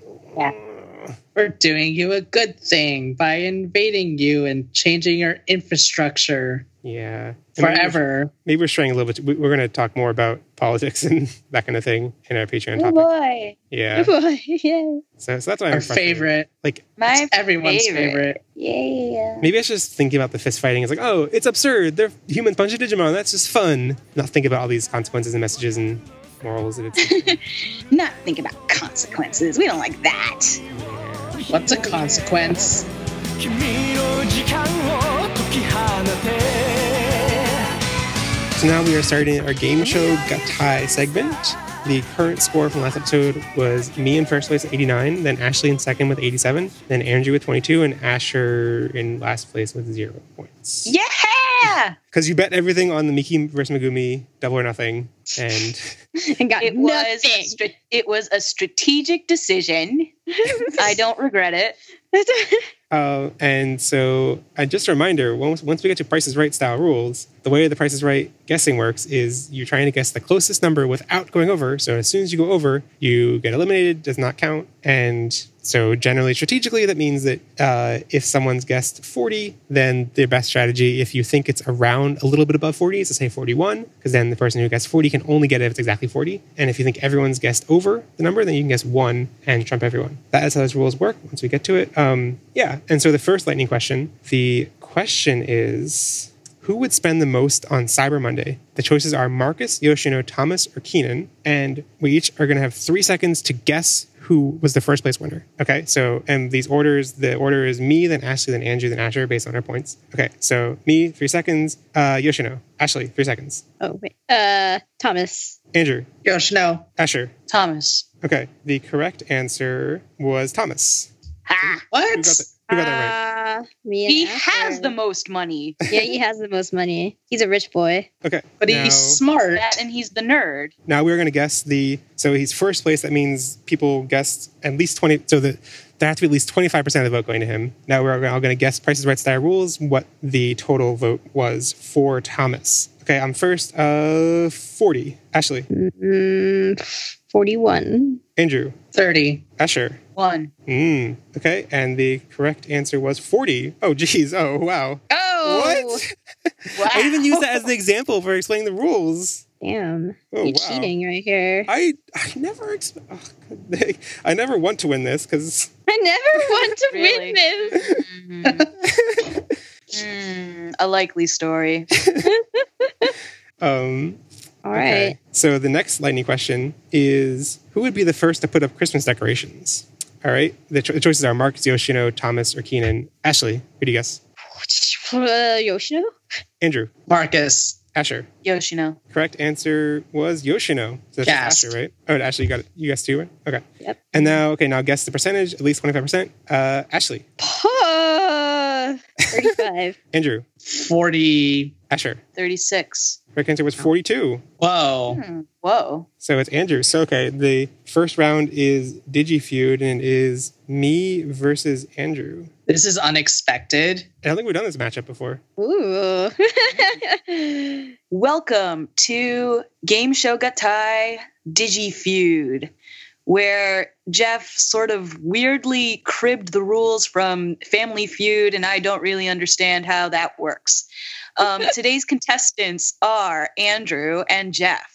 we're doing you a good thing by invading you and changing your infrastructure. Yeah. Forever. Maybe we're straying a little bit. We're going to talk more about politics and that kind of thing in our Patreon topic. Boy. Yeah. Oh boy. Yeah. So that's why our favorite. Like everyone's favorite. Yeah. Maybe I should just think about the fist fighting. It's like, oh, it's absurd. They're humans punching Digimon. That's just fun. Not think about all these consequences and messages and morals that it's. Not think about consequences. We don't like that. What's a consequence? So now we are starting our game show Gattai segment. The current score from last episode was me in first place at 89, then Ashley in second with 87, then Andrew with 22, and Asher in last place with 0 points. Yeah! Because you bet everything on the Miki versus Megumi, double or nothing, and And got nothing. It was a strategic decision. I don't regret it. and so just a reminder, once we get to Price is Right style rules, the way the Price is Right guessing works is you're trying to guess the closest number without going over. So as soon as you go over, you get eliminated, does not count. And so generally, strategically, that means that if someone's guessed 40, then their best strategy, if you think it's around a little bit above 40, is to say 41, because then the person who guessed 40 can only get it if it's exactly 40. And if you think everyone's guessed over the number, then you can guess 1 and trump everyone. That is how those rules work once we get to it. And so the first lightning question, the question is, who would spend the most on Cyber Monday? The choices are Marcus, Yoshino, Thomas, or Keenan. And we each are going to have 3 seconds to guess who was the first place winner. Okay, so, and these orders, the order is me, then Ashley, then Andrew, then Asher, based on our points. Okay, so me, 3 seconds. Yoshino. Ashley, 3 seconds. Oh, wait. Thomas. Andrew. Yoshino. Asher. Thomas. Okay, the correct answer was Thomas. What? Who got that right? Me and He Asher. has the most money. Yeah, he has the most money. He's a rich boy. Okay. But now, he's smart. That, and he's the nerd. Now we're going to guess so he's first place. That means people guessed at least 20. So there have to be at least 25% of the vote going to him. Now we're all going to guess Price is Right style rules, what the total vote was for Thomas. Okay, I'm first. 40. Ashley. 41. Andrew. 30. Asher. 1. Okay, and the correct answer was 40. Oh, geez. Oh, wow. Oh! What? Wow. I even used that as an example for explaining the rules. Damn. Oh, You're wow. cheating right here. I never I never want to win this because I never want to Really? win this. A likely story. All right. Okay. So the next lightning question is, who would be the first to put up Christmas decorations? All right. The choices are Marcus, Yoshino, Thomas, or Keenan. Ashley, who do you guess? Yoshino? Andrew. Marcus. Asher. Yoshino. Correct answer was Yoshino. So that's Cast. Asher, right? Oh, Ashley, you got it. You guessed 2, right? Okay. Yep. And now guess the percentage, at least 25%. Ashley. 35. Andrew. 40. Asher. 36. Correct answer was 42. Whoa. Whoa. So it's Andrew. So, okay, the first round is Digi Feud, and it is me versus Andrew. This is unexpected. I don't think we've done this matchup before. Ooh. Welcome to Game Show Gattai Digi Feud, where Jeff sort of weirdly cribbed the rules from Family Feud, and I don't really understand how that works. Today's contestants are Andrew and Jeff.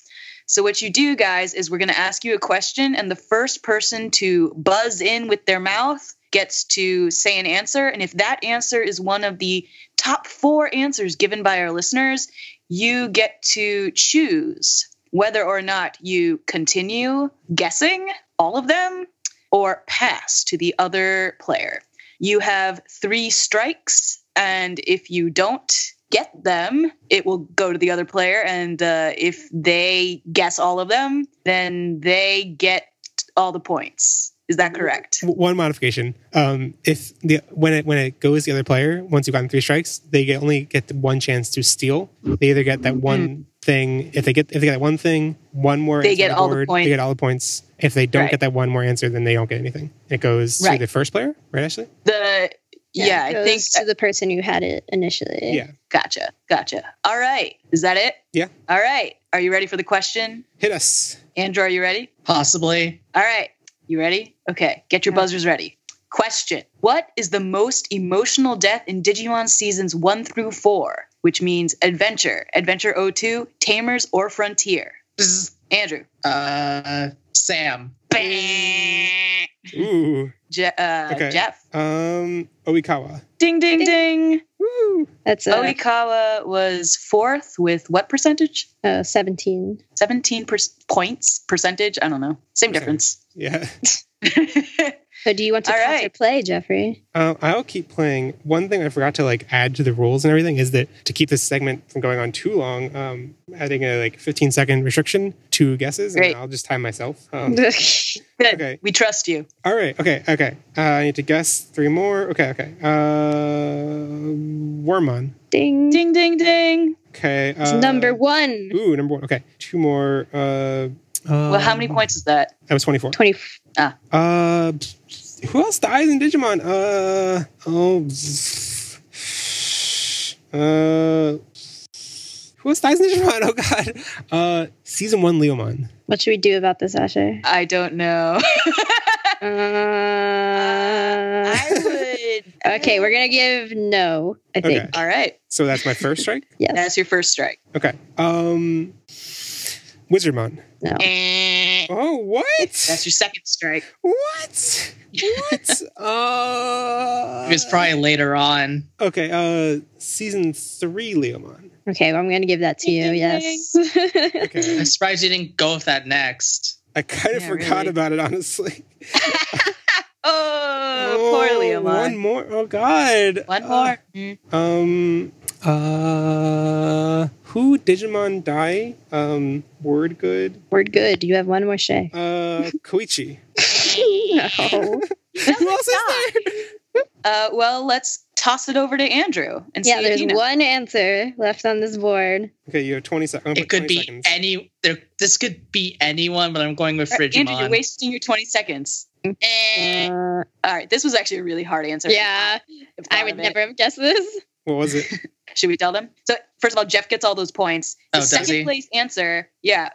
So what you do, guys, is we're going to ask you a question, and the first person to buzz in with their mouth gets to say an answer. And if that answer is one of the top 4 answers given by our listeners, you get to choose whether or not you continue guessing all of them or pass to the other player. You have 3 strikes, and if you don't get them, it will go to the other player. And if they guess all of them, then they get all the points. Is that correct? One modification: when it goes the other player, once you've gotten 3 strikes, they only get the 1 chance to steal. They either get that one thing. If they get that one thing, one more. They get all the board, points. They get all the points. If they don't Right. get that one more answer, then they don't get anything. It goes to Right. the first player, right, Ashley? Yeah, it I think goes to the person who had it initially. Yeah. Gotcha. All right. Is that it? Yeah. All right. Are you ready for the question? Hit us. Andrew, are you ready? Possibly. All right. You ready? Okay. Get your buzzers ready. Question. What is the most emotional death in Digimon seasons 1 through 4? Which means Adventure, Adventure 02, Tamers, or Frontier? Bzz. Andrew. Sam. Ooh. Okay. Jeff. Oikawa. Ding, ding, ding. Woo. That's Oikawa was 4th with what percentage? 17. 17 points percentage. I don't know. Same difference. Yeah. So do you want to All pause right. or play, Jeffrey? I'll keep playing. One thing I forgot to add to the rules and everything is that to keep this segment from going on too long, adding a 15-second restriction to guesses, and Great. I'll just time myself. Good. Okay. We trust you. All right. Okay. I need to guess 3 more. Okay. Wormmon. Ding. Ding, ding, ding. Okay. It's number 1. Ooh, number 1. Okay. 2 more. Well, how many points is that? That was 24. 20. Who else dies in Digimon? Who else dies in Digimon? Oh god. Season 1 Leomon. What should we do about this, Asher? I don't know. I would. Okay, we're gonna give no, I think. Okay. All right. So that's my first strike? Yes. That's your first strike. Okay. Wizardmon. No. Oh, what? That's your second strike. What? What? It was probably later on. Okay, season 3 Leomon. Okay, well, I'm gonna give that to you, Ding, yes. Okay. I'm surprised you didn't go with that next. I kind of Yeah, forgot really. about it, honestly. Oh, poor Leomon. One more. Oh, God. One more. Who Digimon die? Word good. Word good. You have one more Shay. Koichi. No. Who else is there? Well, let's toss it over to Andrew and Yeah, see there's if he knows. one answer left on this board. Okay, you have 20 seconds. It could be this could be anyone, but I'm going with Andrew, you're Frigimon. wasting your 20 seconds. All right, this was actually a really hard answer. Yeah, I've I thought would of it. never have guessed this. What was it? Should we tell them? So, first of all, Jeff gets all those points. The Oh, does second he? place answer,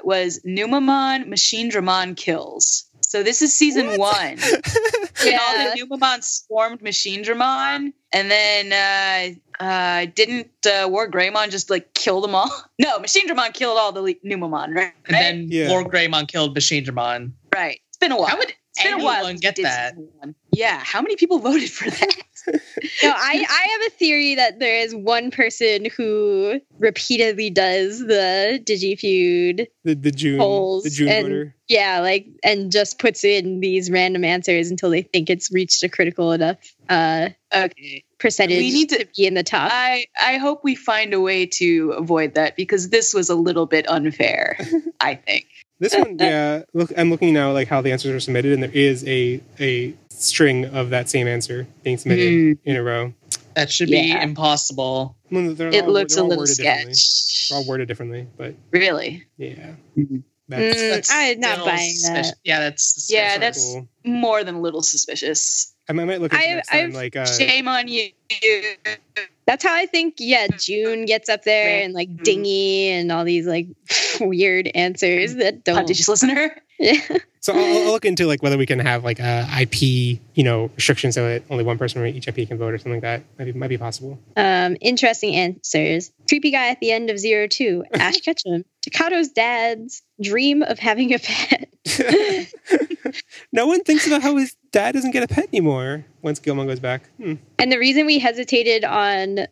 was Numamon Machine Dramon kills. So this is season 1. And all the Numamon swarmed Machine Dramon, and then didn't War Greymon just kill them all? No, Machine Dramon killed all the Numamon, right? And then Yeah. Lord Greymon killed Machine Dramon. Right. It's been a while. How would It's been a while anyone since get we did that? season 1. Yeah, how many people voted for that? No, I have a theory that there is one person who repeatedly does the Digifeud The June. polls The June and voter. and just puts in these random answers until they think it's reached a critical enough Okay. percentage We need to be in the top. I hope we find a way to avoid that because this was a little bit unfair, I think. This one, yeah. Look, I'm looking now, how the answers are submitted, and there is a string of that same answer being submitted in a row. That should be Yeah. impossible. Well, It looks a all little worded differently. sketch. They're all worded differently, but Really? yeah. Mhm. That's I'm not still buying that. Yeah, that's suspicious. Yeah, that's cool. more than a little suspicious. I might look into I- next I've- time, Shame on you. That's how I think, June gets up there and Dingy and all these weird answers that don't. Audacious listener. Yeah. So I'll look into whether we can have IP, restrictions so that only one person from each IP can vote or something like that. Might be possible. Interesting answers. Creepy guy at the end of 02. Ash Ketchum. Takato's dad's dream of having a pet. No one thinks about how his dad doesn't get a pet anymore once Gilmon goes back. And the reason we hesitated on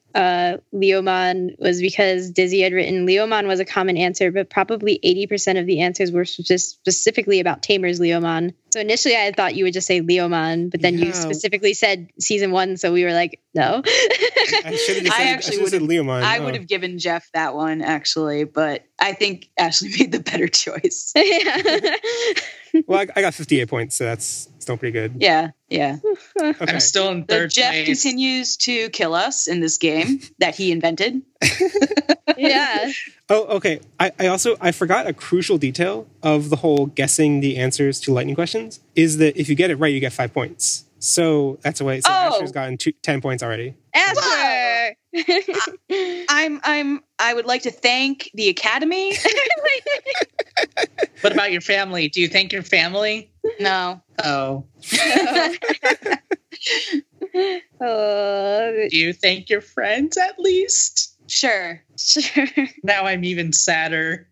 Leomon was because Dizzy had written Leomon was a common answer, but probably 80% of the answers were just specifically about Tamer's Leomon. So initially I thought you would just say Leomon, but then you Yeah. specifically said season 1, so we were like, no. I should have I actually said would've- Leomon. I would have given Jeff that one, actually, but I think Ashley made the better choice. Well, I got 58 points, so that's still pretty good. Yeah. Okay. I'm still in So third Jeff place. continues to kill us in this game that he invented. Yeah. Oh, okay. I forgot a crucial detail of the whole guessing the answers to lightning questions is that if you get it right, you get 5 points. So that's why Asher's gotten 10 points already. Asher! I would like to thank the Academy. What about your family? Do you thank your family? No. Oh. Oh, Do you thank your friends at least? Sure. sure. Now I'm even sadder.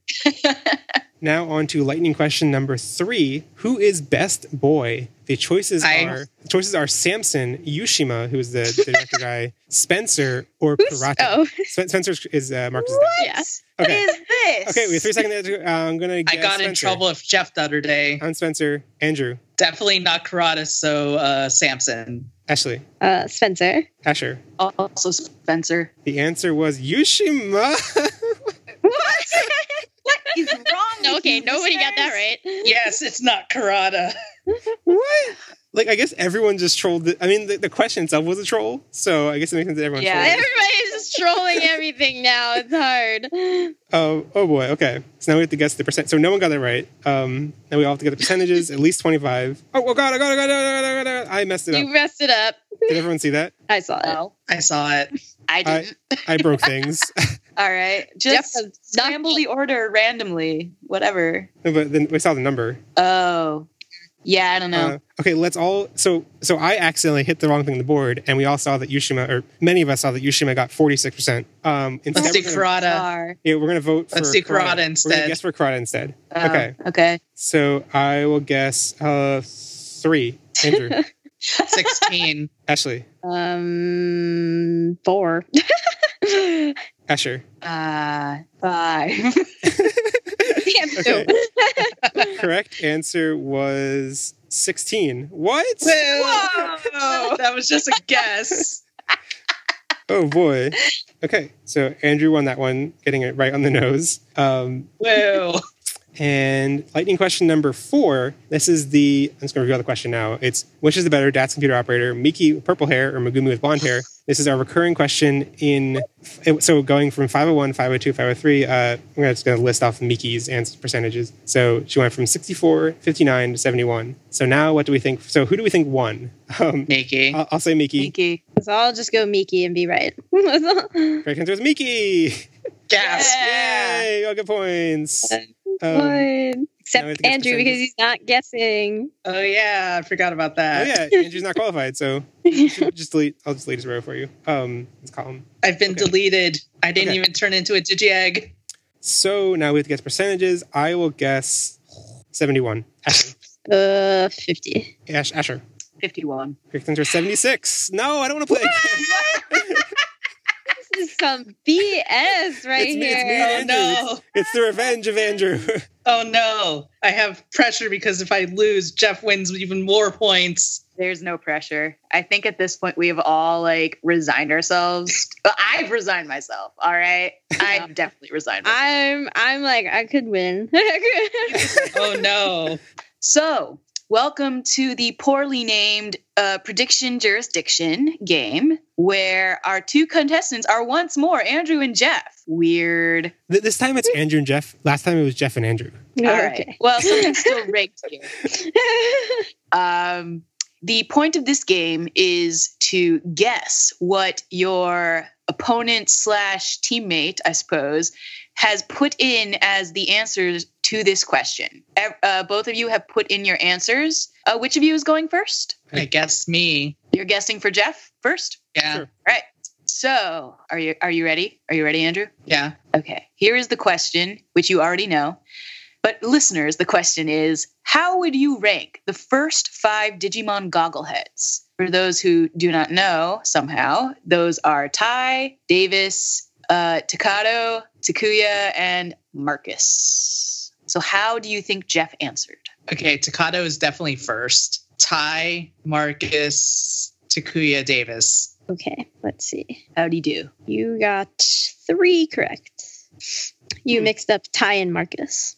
Now on to lightning question number 3. Who is best boy? The choices are Samson, Yushima, who is the director guy, Spencer, or Kurata. Oh. Spencer is Marcus' What? Yeah. What Okay. is this? Okay, we have 3 seconds. I'm going to guess I got in Spencer. trouble with Jeff the other day. I'm Spencer. Andrew. Definitely not Kurata, so Samson. Ashley. Spencer. Asher. Also Spencer. The answer was Yushima. What is wrong? No, with okay, you nobody got that listeners? right. Yes, it's not Kurata. What? Like, I guess everyone just trolled it. I mean, the question itself was a troll, so I guess it makes sense that everyone Yeah. trolled it. Everybody's just trolling everything now. It's hard. Oh boy, okay. So now we have to guess the percent. So no one got it right. Now we all have to get the percentages, at least 25. Oh, God, I messed it You up. messed it up. Did everyone see that? I saw it. No, I saw it. I didn't. I broke things. All right. Jeff Just was not- scramble the order randomly. Whatever. But then we saw the number. Oh. Yeah, I don't know. Okay, let's all. So I accidentally hit the wrong thing on the board, and we all saw that Yushima, or many of us saw that Yushima got 46%. Let's do Kurata. Yeah, we're gonna vote for Let's do Kurata We're gonna instead. guess for Kurata instead. Oh, Okay, Okay. so I will guess 3. Andrew, 16. Ashley, 4. Asher. 5. Okay. Correct answer was 16. What? Whoa! That was just a guess. Oh boy. Okay, so Andrew won that one, getting it right on the nose. Whoa. And lightning question number 4. This is I'm just going to reveal the question now. It's, which is the better, DATS computer operator, Miki with purple hair or Megumi with blonde hair? This is our recurring question so going from 501, 502, 503, we're just going to list off Miki's answer percentages. So she went from 64, 59 to 71. So now what do we think? So who do we think won? Nikki. I'll say Miki. Miki. So I'll just go Miki and be right. Correct answer was Miki. Gas. Yay! You all get points. Fine. Now we Except have to guess Andrew, because percentages. he's not guessing. Oh, yeah. I forgot about Oh that. yeah, Andrew's not qualified, so you should just delete. I'll just delete his row for you. Let's call him. I've been Okay. deleted. I didn't Okay. even turn into a Digi-Egg. So now we have to guess percentages. I will guess 71. Asher. 50. Asher. 51. Correct answer 76. No, I don't want to play again. This is some BS right It's me here. and Oh, Andrew. no. It's the revenge of Andrew. Oh, no. I have pressure because if I lose, Jeff wins even more points. There's no pressure. I think at this point we have all resigned ourselves. I've resigned myself. All right. I've definitely resigned myself. I'm like, I could win. Oh, no. So, welcome to the poorly named Prediction Jurisdiction game, where our 2 contestants are once more Andrew and Jeff. Weird. This time it's Andrew and Jeff. Last time it was Jeff and Andrew. All right. Okay. Well, something's still rigged here. The point of this game is to guess what your opponent / teammate, I suppose, has put in as the answers to this question. Both of you have put in your answers. Which of you is going first? I guess me. You're guessing for Jeff first? Yeah. Sure. Right. So, are you ready? Are you ready, Andrew? Yeah. Okay. Here is the question, which you already know. But listeners, the question is, how would you rank the first 5 Digimon goggleheads? For those who do not know, somehow, those are Tai, Davis, Takato, Takuya, and Marcus. So how do you think Jeff answered? Okay, Takato is definitely first. Tai, Marcus, Takuya, Davis. Okay, let's see. How'd he do? You got 3 correct. You mixed up Ty and Marcus.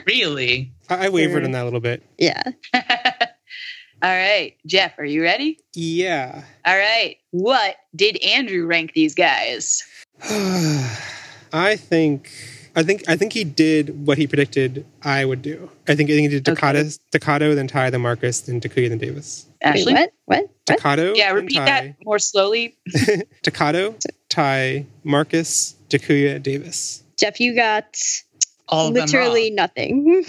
Really? I wavered on that a little bit. Yeah. All right. Jeff, are you ready? Yeah. All right. What did Andrew rank these guys? I think he did what he predicted I would do. I think he did Takato, then Tai, then Marcus, then Takuya, then Davis. Ashley? Wait, what? Takato, Yeah, then repeat Tai. that more slowly. Takato, Tai, Marcus, Takuya, Davis. Jeff, you got All of them literally wrong. nothing.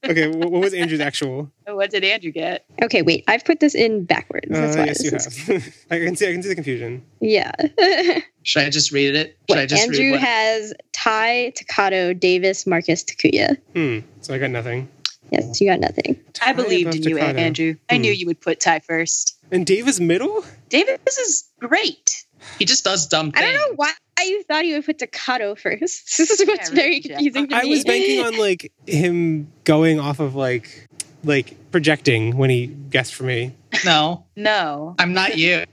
Okay, what was Andrew's actual? What did Andrew get? Okay, wait. I've put this in backwards. That's why. Yes, you have. I can see the confusion. Yeah. Should I just read it? Should I just Andrew read what? has Tai, Takato, Davis, Marcus, Takuya. So I got nothing. Yes, you got nothing. I believed in you, Avocado. Andrew. I knew you would put Ty first. And Davis middle? Davis is great. He just does dumb I things. don't know why you thought he would put Takato first. This is what's very confusing to me. I was banking on like him going off of like projecting when he guessed for me. No, No. I'm not you.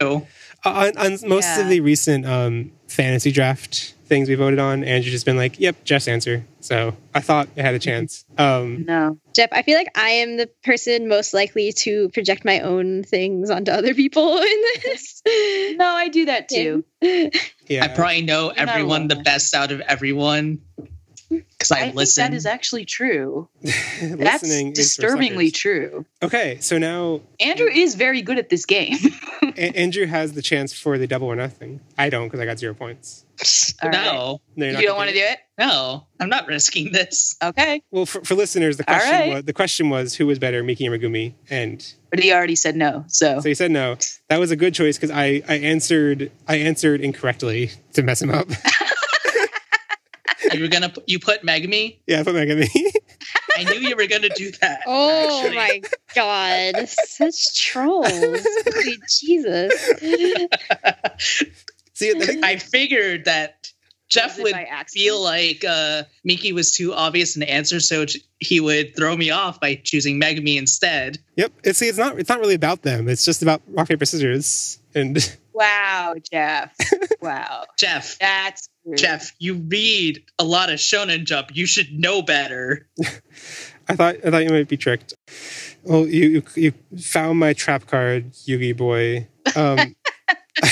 On most of the recent fantasy draft things we voted on, Andrew just been like, "Yep, Jeff's answer." So I thought it had a chance. No. Jeff, I feel like I am the person most likely to project my own things onto other people in this. No, I do that too. Yeah, I probably know not everyone the alone. best out of everyone because I think listen. that is actually true. That's Listening is for disturbingly suckers. true. Okay, so now Andrew is very good at this game. Andrew has the chance for the double or nothing. I don't because I got 0 points. All right. No, No, you're not You don't gonna want to do it? no, I'm not risking this. Okay. Well, for listeners, the All question right. was who was better, Miki or Megumi, and But he already said no. So so he said no. That was a good choice because I answered incorrectly to mess him up. You put Megami? Yeah, I put Megumi. I knew you were gonna do that. Oh actually. my god. Such trolls. Holy Jesus. See, I think I figured that Jeff Was it would by accident? feel like Miki was too obvious an answer, so he would throw me off by choosing Megami instead. Yep. It's not really about them. It's just about rock paper scissors. And wow, Jeff. Wow. Jeff, That's true. Jeff, you read a lot of Shonen Jump. You should know better. I thought you might be tricked. Well, you found my trap card, Yugi boy. I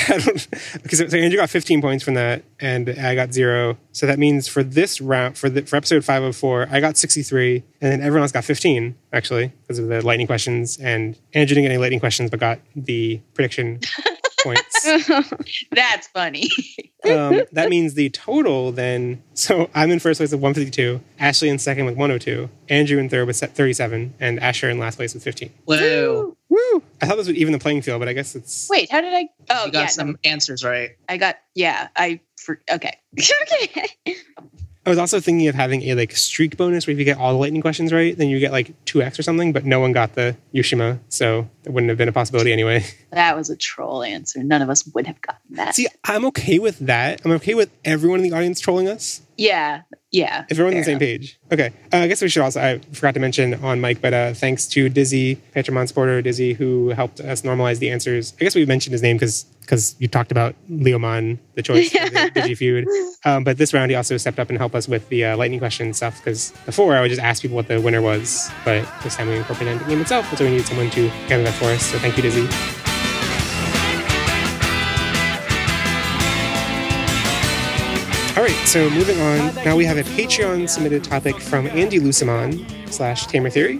don't. Okay, so Andrew got 15 points from that, and I got 0. So that means for this round, for episode 504, I got 63, and then everyone else got 15 actually because of the lightning questions. And Andrew didn't get any lightning questions, but got the prediction points. That's funny. That means the total then. So I'm in first place with 152, Ashley in second with 102, Andrew in third with 37, and Asher in last place with 15. Whoa. Woo! I thought this would even the playing field, but I guess it's. Wait, how did I? Oh, You got yeah. some answers right. I got, okay. Okay. I was also thinking of having a like streak bonus where if you get all the lightning questions right, then you get like 2x or something, but no one got the Yushima, so it wouldn't have been a possibility anyway. That was a troll answer. None of us would have gotten that. See, I'm okay with that. I'm okay with everyone in the audience trolling us. Yeah. If everyone's on the same page. Okay. I guess we should also, I forgot to mention on mic, but thanks to Dizzy, Patreon supporter Dizzy, who helped us normalize the answers. I guess we mentioned his name because you talked about Leomon, the choice for the Digi feud. But this round, he also stepped up and helped us with the lightning question stuff, because before I would just ask people what the winner was, but this time we incorporated the game itself, so we needed someone to gather that for us. So thank you, Dizzy. All right, so moving on. Now we have a Patreon submitted topic from Andy Lucimon / Tamer Theory.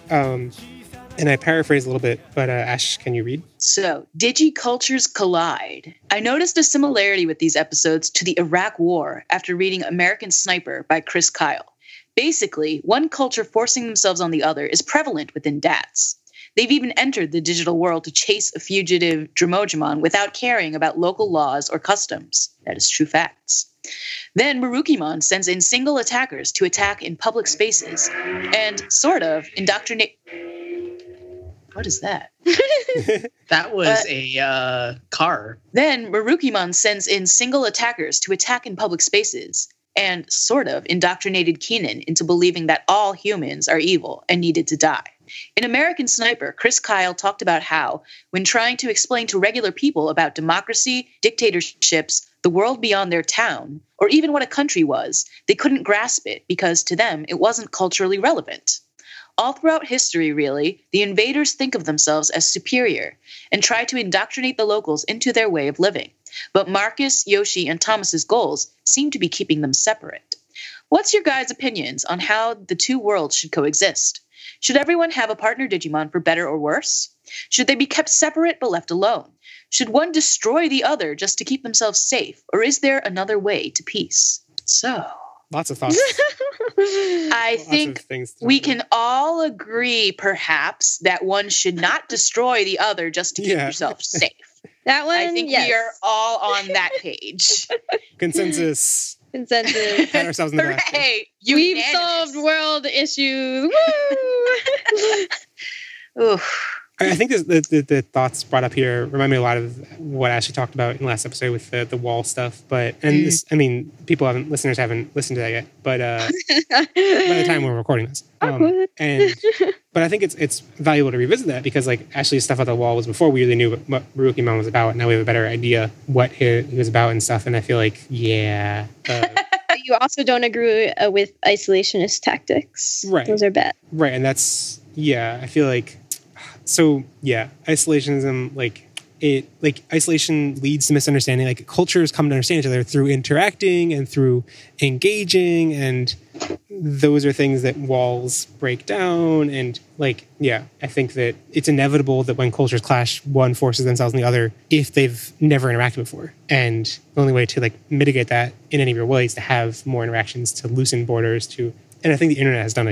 And I paraphrase a little bit, but Ash, can you read? So, Digi cultures collide. I noticed a similarity with these episodes to the Iraq War after reading American Sniper by Chris Kyle. Basically, one culture forcing themselves on the other is prevalent within DATs. They've even entered the digital world to chase a fugitive Digimon without caring about local laws or customs. That is true facts. Then Merukimon sends in single attackers to attack in public spaces and sort of indoctrinate. What is that? That was a car. Then Merukimon sends in single attackers to attack in public spaces and sort of indoctrinated Keenan into believing that all humans are evil and needed to die. In American Sniper, Chris Kyle talked about how, when trying to explain to regular people about democracy, dictatorships, the world beyond their town, or even what a country was, they couldn't grasp it because to them it wasn't culturally relevant. All throughout history, really, the invaders think of themselves as superior and try to indoctrinate the locals into their way of living. But Marcus, Yoshi, and Thomas's goals seem to be keeping them separate. What's your guys' opinions on how the two worlds should coexist? Should everyone have a partner Digimon for better or worse? Should they be kept separate but left alone? Should one destroy the other just to keep themselves safe? Or is there another way to peace? So... Lots of thoughts. I Lots think of things to we talk about. can all agree, perhaps, that one should not destroy the other just to keep Yeah. yourself safe. That one, I think yes. we are all on that page. Consensus. Consensus. Pat ourselves in the back. Hooray! We've Unanimous. solved world issues. Woo! Oof. I think the thoughts brought up here remind me a lot of what Ashley talked about in the last episode with the wall stuff. But this, I mean, listeners haven't listened to that yet. But by the time we're recording this, but I think it's valuable to revisit that because like Ashley's stuff at the wall was before we really knew what Merukimon was about. Now we have a better idea what he was about and stuff. And I feel like You also don't agree with isolationist tactics. Right. Those are bad. right, and that's I feel like. So isolationism, isolation leads to misunderstanding. Like cultures come to understand each other through interacting and through engaging, and those are things that walls break down. And I think that it's inevitable that when cultures clash, one forces themselves on the other if they've never interacted before. And the only way to mitigate that in any real way is to have more interactions, to loosen borders. And I think the internet has done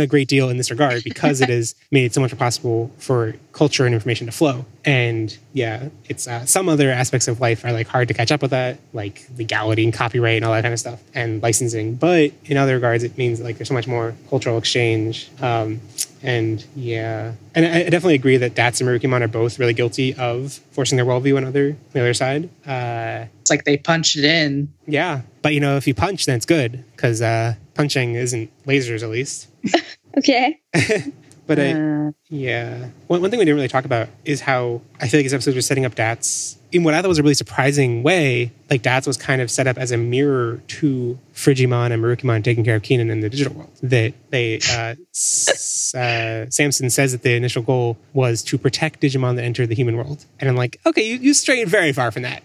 a great deal in this regard because it has made it so much more possible for culture and information to flow. And it's some other aspects of life are hard to catch up with that, like legality and copyright and all that kind of stuff and licensing. But in other regards, it means there's so much more cultural exchange. And I definitely agree that Dats and Merukimon are both really guilty of forcing their worldview on the other side. It's like they punched it in. Yeah, but if you punch, then it's good because punching isn't lasers, at least. Okay. But one thing we didn't really talk about is how I feel like this episode was setting up Dats in what I thought was a really surprising way. Like Dats was kind of set up as a mirror to Frigimon and Merukimon taking care of Keenan in the digital world. That they Samson says that the initial goal was to protect Digimon that entered the human world, and I'm like, okay, you strayed very far from that.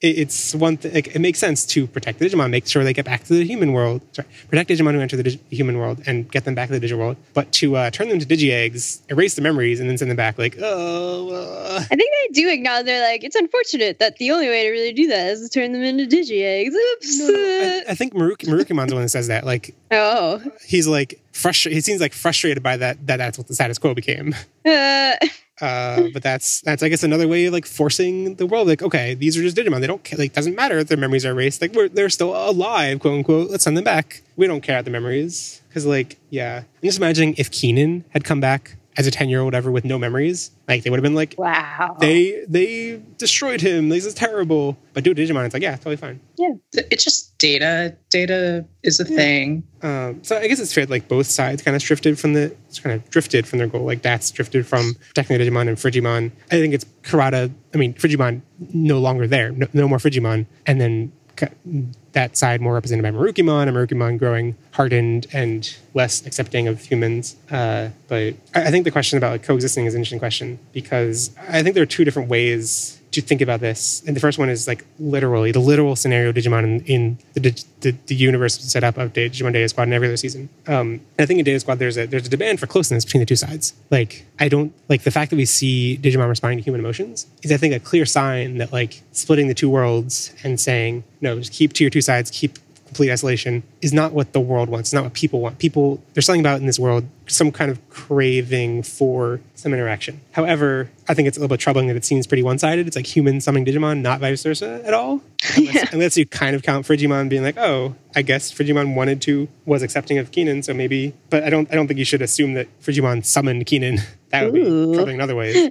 It's one thing. It makes sense to protect the Digimon, make sure they get back to the human world. Protect Digimon who enter the human world and get them back to the digital world. But to turn them to Digi eggs, erase the memories, and then send them back, I think they do acknowledge it's unfortunate that the only way to really do that is to turn them into Digi eggs. Oops. No, I think Merukimon's the one that says that. Oh. He's frustrated. He seems frustrated by that's what the status quo became. But that's I guess another way of forcing the world. Okay, these are just Digimon. They don't care. Doesn't matter if their memories are erased. They're still alive, quote unquote. Let's send them back. We don't care about the memories because I'm just imagining if Keenan had come back as a 10-year-old ever with no memories, they would have been Wow. They destroyed him. This is terrible. But do Digimon, it's totally fine. Yeah. It's just data. Data is a thing. So I guess it's fair. Both sides kind of drifted from their goal. Dats drifted from protecting the Digimon and Frigimon. I think it's Frigimon no longer there. No more Frigimon. And then that side more represented by Merukimon, and Merukimon growing hardened and less accepting of humans. But I think the question about coexisting is an interesting question because I think there are two different ways to think about this. And the first one is literally the literal scenario Digimon in the universe set up of Digimon Data Squad in every other season. And I think in Data Squad there's a demand for closeness between the two sides. I don't the fact that we see Digimon responding to human emotions is I think a clear sign that splitting the two worlds and saying no, just keep to your two sides, keep complete isolation is not what the world wants. It's not what people want. There's something about in this world, some kind of craving for some interaction. However, I think it's a little bit troubling that it seems pretty one-sided. It's human summoning Digimon, not vice versa at all. Unless you kind of count Frigimon being oh, I guess Frigimon was accepting of Keenan, so maybe. But I don't think you should assume that Frigimon summoned Keenan. That would be troubling in other ways.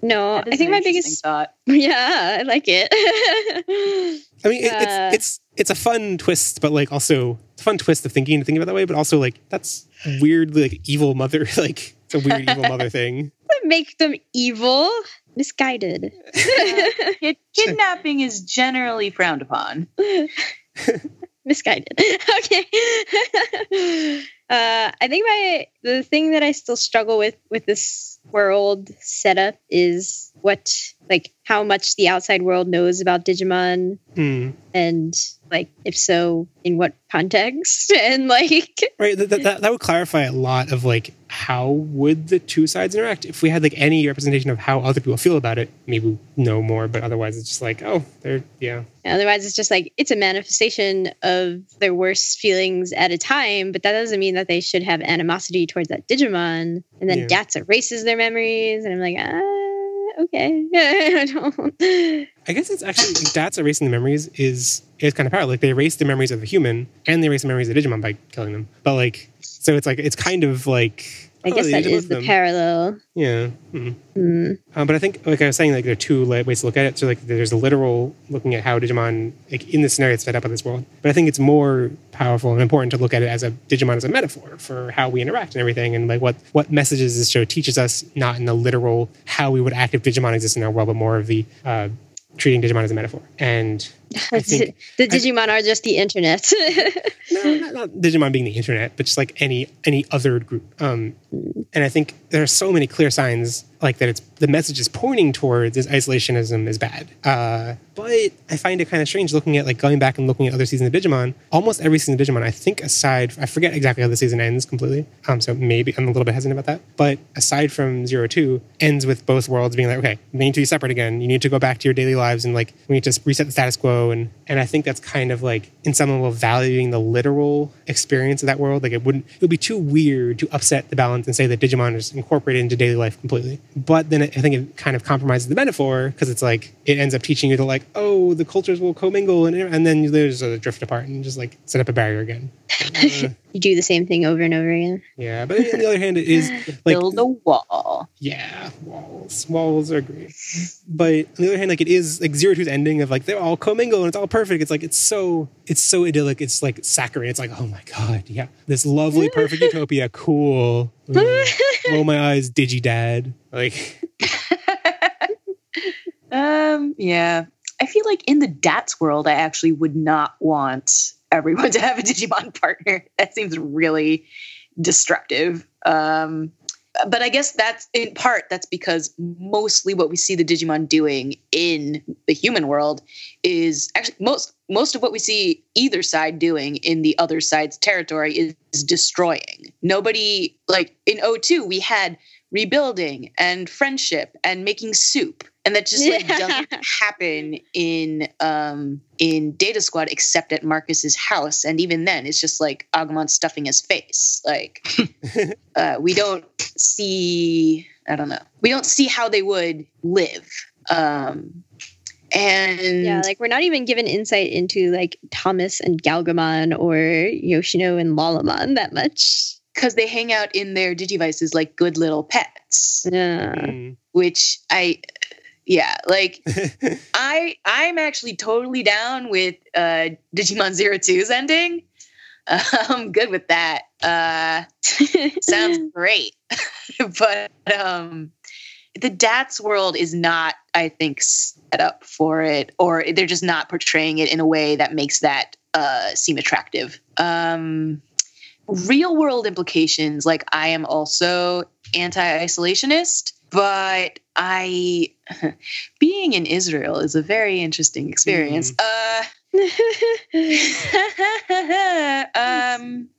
No, I think my biggest thought. Yeah, I like it. It's a fun twist, but also it's a fun twist of thinking about that way. But also that's weirdly evil mother. It's a weird evil mother thing. Make them evil, misguided. Kidnapping is generally frowned upon. Misguided. Okay. I think the thing that I still struggle with this world setup is how much the outside world knows about Digimon. And Like, if so, in what context? And like, right, that would clarify a lot of like how would the two sides interact if we had like any representation of how other people feel about it. Maybe we know more, but otherwise it's just like, oh, they're Otherwise it's just like it's a manifestation of their worst feelings at a time, but that doesn't mean that they should have animosity towards that Digimon. And then Dats erases their memories, and I'm like, okay. I don't. I guess it's actually like, Dats erasing the memories is kind of powerful. Like they erase the memories of the human and they erase the memories of the Digimon by killing them. But like, so it's like it's kind of like. I guess that is the parallel. Yeah. But I think, like I was saying, like there are two ways to look at it. So like there's a literal looking at how Digimon, like in this scenario, it's set up in this world. But I think it's more powerful and important to look at it as a Digimon as a metaphor for how we interact and everything, and like what messages this show teaches us, not in the literal how we would act if Digimon exists in our world, but more of the treating Digimon as a metaphor. And I think the Digimon are just the internet. No, not Digimon being the internet, but just like any othered group. And I think there are so many clear signs like that the message is pointing towards is isolationism is bad. But I find it kind of strange looking at like going back and looking at other seasons of Digimon. Almost every season of Digimon, I think I forget exactly how the season ends completely. So maybe I'm a little bit hesitant about that. But aside from 02, ends with both worlds being like, okay, they need to be separate again. You need to go back to your daily lives and like we need to reset the status quo. And I think that's kind of like in some level valuing the literal experience of that world. Like it would be too weird to upset the balance and say that Digimon is incorporated into daily life completely. But then I think it kind of compromises the metaphor because it's like it ends up teaching you to like, oh, the cultures will commingle and then there's a drift apart and just like set up a barrier again. You do the same thing over and over again. Yeah, but on the other hand, it is like build a wall. Yeah, walls are great. But on the other hand, like it is like 02's ending of like they're all commingle and it's all perfect. It's like it's so idyllic. It's like saccharine. It's like, oh my god, yeah, this lovely perfect utopia. Cool. Roll my eyes, Digi-Dad. Like, yeah. I feel like in the Dats world, I actually would not want everyone to have a Digimon partner. That seems really destructive. But I guess that's because mostly what we see the Digimon doing in the human world is actually most of what we see either side doing in the other side's territory is destroying. Nobody, like in 02, we had rebuilding and friendship and making soup. And that just like doesn't happen in Data Squad except at Marcus's house. And even then, it's just like Agumon stuffing his face. Like we don't see how they would live. And yeah, like we're not even given insight into like Thomas and Galgamon or Yoshino and Lalamon that much. Because they hang out in their Digivices like good little pets. Yeah. Which I'm actually totally down with Digimon 02's ending. I'm good with that. Sounds great. But the Dats world is not, I think, set up for it, or they're just not portraying it in a way that makes that seem attractive. Real world implications, like I am also anti-isolationist, but being in Israel is a very interesting experience.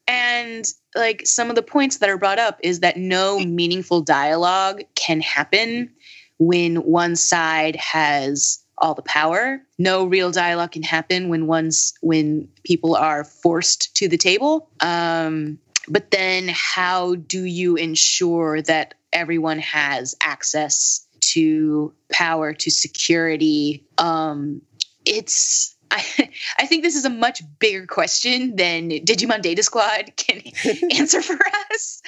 And like some of the points that are brought up is that no meaningful dialogue can happen when one side has all the power. No real dialogue can happen when people are forced to the table. But then how do you ensure that everyone has access to power, to security? I think this is a much bigger question than Digimon Data Squad can answer for us.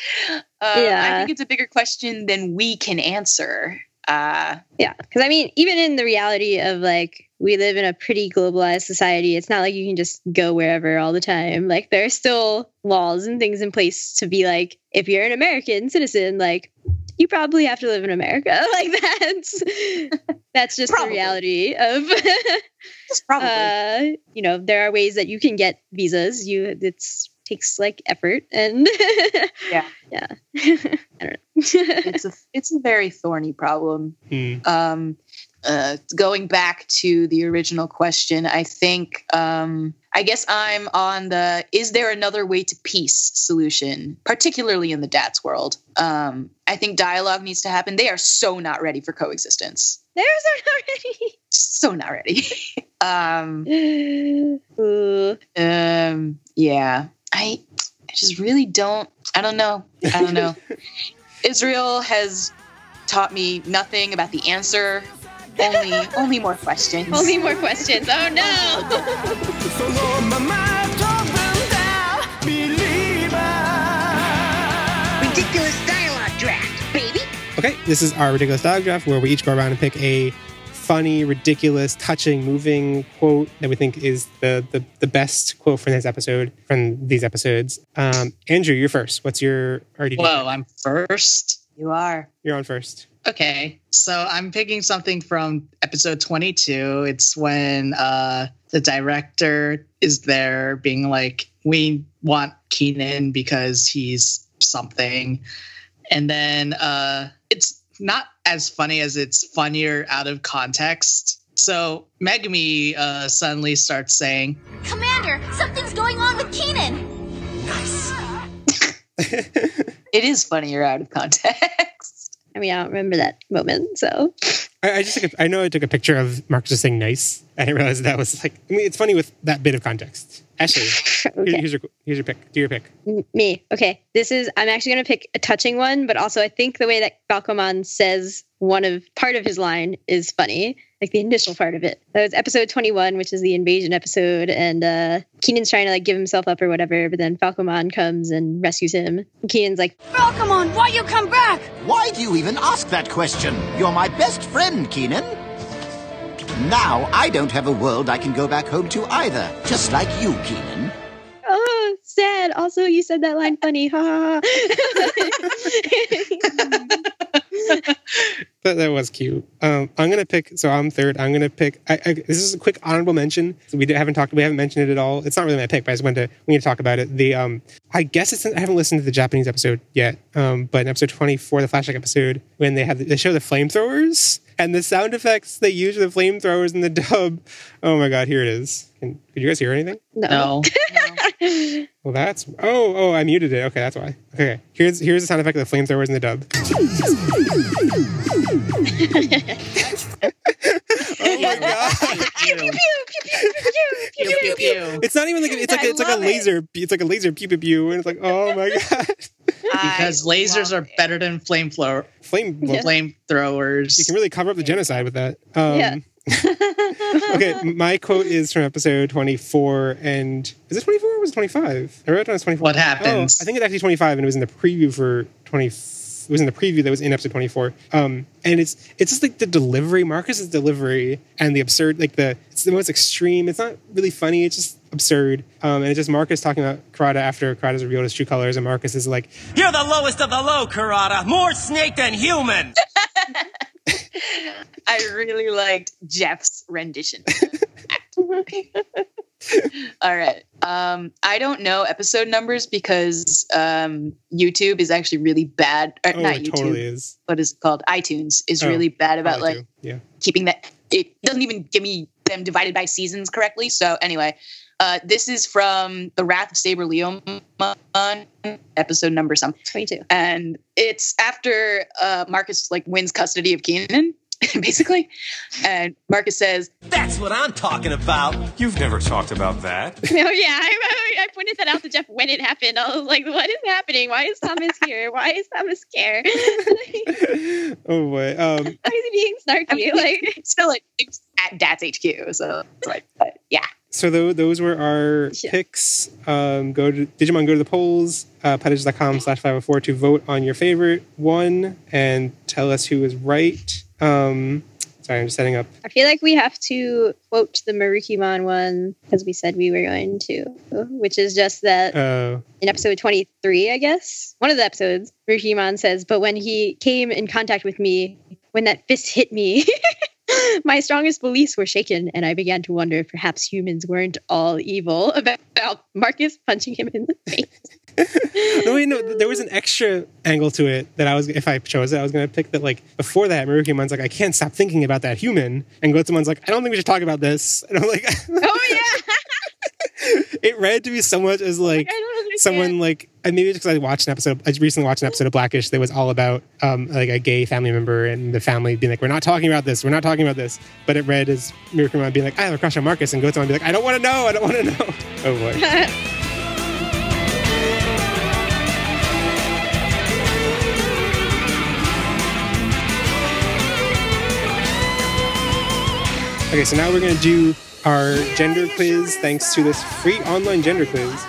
I think it's a bigger question than we can answer. Yeah, because I mean, even in the reality of like we live in a pretty globalized society, it's not like you can just go wherever all the time. Like there are still laws and things in place to be like, if you're an American citizen, like you probably have to live in America. Like that's just the reality of. Probably. There are ways that you can get visas. Takes like effort and yeah. I don't know. It's a very thorny problem. Going back to the original question, I think I guess I'm on the is there another way to peace solution, particularly in the DATS world. I think dialogue needs to happen. They are so not ready for coexistence. They're so not ready. So not ready. Ooh. Yeah. I just really don't know. Israel has taught me nothing about the answer. Only more questions. Only more questions. Oh no. Ridiculous dialogue draft, baby. Okay, this is our ridiculous dialogue draft where we each go around and pick a funny, ridiculous, touching, moving quote that we think is the best quote from this episode, from these episodes. Andrew, you're first. What's your RDD? Whoa, I'm first? You are. You're on first. Okay, so I'm picking something from episode 22. It's when the director is there being like, we want Keenan because he's something. And then it's not as funny as it's funnier out of context. So Megumi suddenly starts saying, Commander, something's going on with Keenan. Nice. it is funnier out of context. I mean, I don't remember that moment, so. I know I took a picture of Marcus just saying nice. I didn't realize that was like, I mean, it's funny with that bit of context. Ashley, Okay. here's your pick. Do your pick. Me. Okay. I'm actually going to pick a touching one, but also I think the way that Falcomon says part of his line is funny, like the initial part of it. That was episode 21, which is the invasion episode, and Keenan's trying to like give himself up or whatever, but then Falcomon comes and rescues him. And Keenan's like, Falcomon, why you come back? Why do you even ask that question? You're my best friend, Keenan. Now I don't have a world I can go back home to either, just like you, Keenan. oh, sad. Also, you said that line funny. Ha ha ha. That was cute. I'm gonna pick. So I'm third. I'm gonna pick. This is a quick honorable mention. So we haven't mentioned it at all. It's not really my pick, but I just we need to talk about it. I guess I haven't listened to the Japanese episode yet. But in episode 24, the flashback episode, when they show the flamethrowers and the sound effects they use for the flamethrowers in the dub. Oh my god, here it is. Did you guys hear anything? no. Well, that's I muted it. Okay, that's why. Okay, here's the sound effect of the flamethrowers in the dub. Oh my god! Pew, pew, pew. It's not even like it's like a laser. It's like a laser pew pew pew, and it's like, oh my god! Because lasers are better than flamethrowers. You can really cover up the genocide with that. Yeah. Okay, my quote is from episode 24, and is it 24 or was it 25? I wrote it down as 24. What happens? I think it's actually 25, and it was in the preview for 20. It was in the preview that was in episode 24. And it's just like the delivery, Marcus's delivery, and the absurd, like it's the most extreme. It's not really funny. It's just absurd. And it's just Marcus talking about Kurata after Kurata's revealed his true colors, and Marcus is like, "You're the lowest of the low, Kurata. More snake than human." I really liked Jeff's rendition. All right. I don't know episode numbers because YouTube is actually really bad. Not it YouTube. totally is. What is it called? iTunes is really bad about keeping that. It doesn't even give me them divided by seasons correctly. So anyway, this is from The Wrath of SaberLeomon, episode number 22. And it's after Marcus wins custody of Keenan. Basically. And Marcus says, That's what I'm talking about. You've never talked about that. Oh yeah, I pointed that out to Jeff when it happened. I was like, "What is happening? Why is Thomas here? Why is Thomas scared? Oh boy, why is he being snarky?" It's still it's at DATS HQ, so but yeah. So those were our picks. Go to Digimon, go to the polls, putages.com/504 to vote on your favorite one and tell us who is right. Sorry, I'm just setting up. I feel like we have to quote the Merukimon one because we said we were going to, which is just that in episode 23, I guess, one of the episodes, Merukimon says, "But when he came in contact with me, when that fist hit me, my strongest beliefs were shaken, and I began to wonder if perhaps humans weren't all evil," about Marcus punching him in the face. No, wait, no. There was an extra angle to it that if I chose it, I was going to pick that. Before that, Merukimon's like, "I can't stop thinking about that human," and Gotsumon's like, "I don't think we should talk about this." And I'm like, "Oh yeah." It read to me so much as like I don't understand. someone like, and maybe it's because I recently watched an episode of Blackish that was all about like a gay family member and the family being like, we're not talking about this, but it read as Merukimon being like, I have a crush on Marcus, and Gotsumon being like, I don't want to know. Oh boy. Okay, so now we're going to do our gender quiz thanks to this free online gender quiz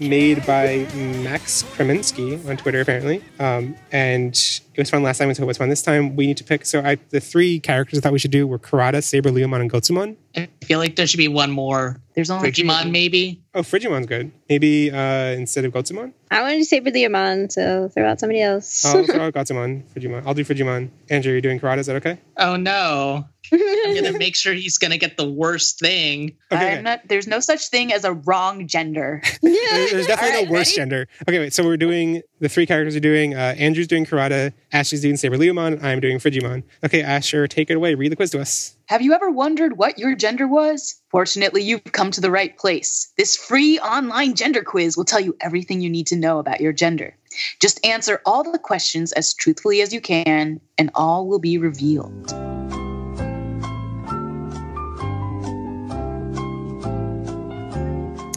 made by Max Kreminski on Twitter, apparently. And it was fun last time, so it was fun this time. We need to pick. So the three characters I thought we should do were Kurata, SaberLeomon, and Gotsumon. I feel like there should be one more. There's only Frigimon, maybe? Oh, Frigimon's good. Maybe instead of Gotsumon? I wanted to say SaberLeomon, so throw out somebody else. I'll throw out Gotsumon, Frigimon. I'll do Frigimon. Andrew, you're doing Kurata, is that okay? Oh, no. I'm going to make sure he's going to get the worst thing. Okay. There's no such thing as a wrong gender. There's definitely All right, no worse ready? gender. Okay, wait. So we're doing the three characters we're doing. Andrew's doing Kurata, Ashley's doing SaberLeomon, I'm doing Frigimon. Okay, Asher, take it away. Read the quiz to us. Have you ever wondered what your gender was? Fortunately, you've come to the right place. This free online gender quiz will tell you everything you need to know about your gender. Just answer all the questions as truthfully as you can, and all will be revealed.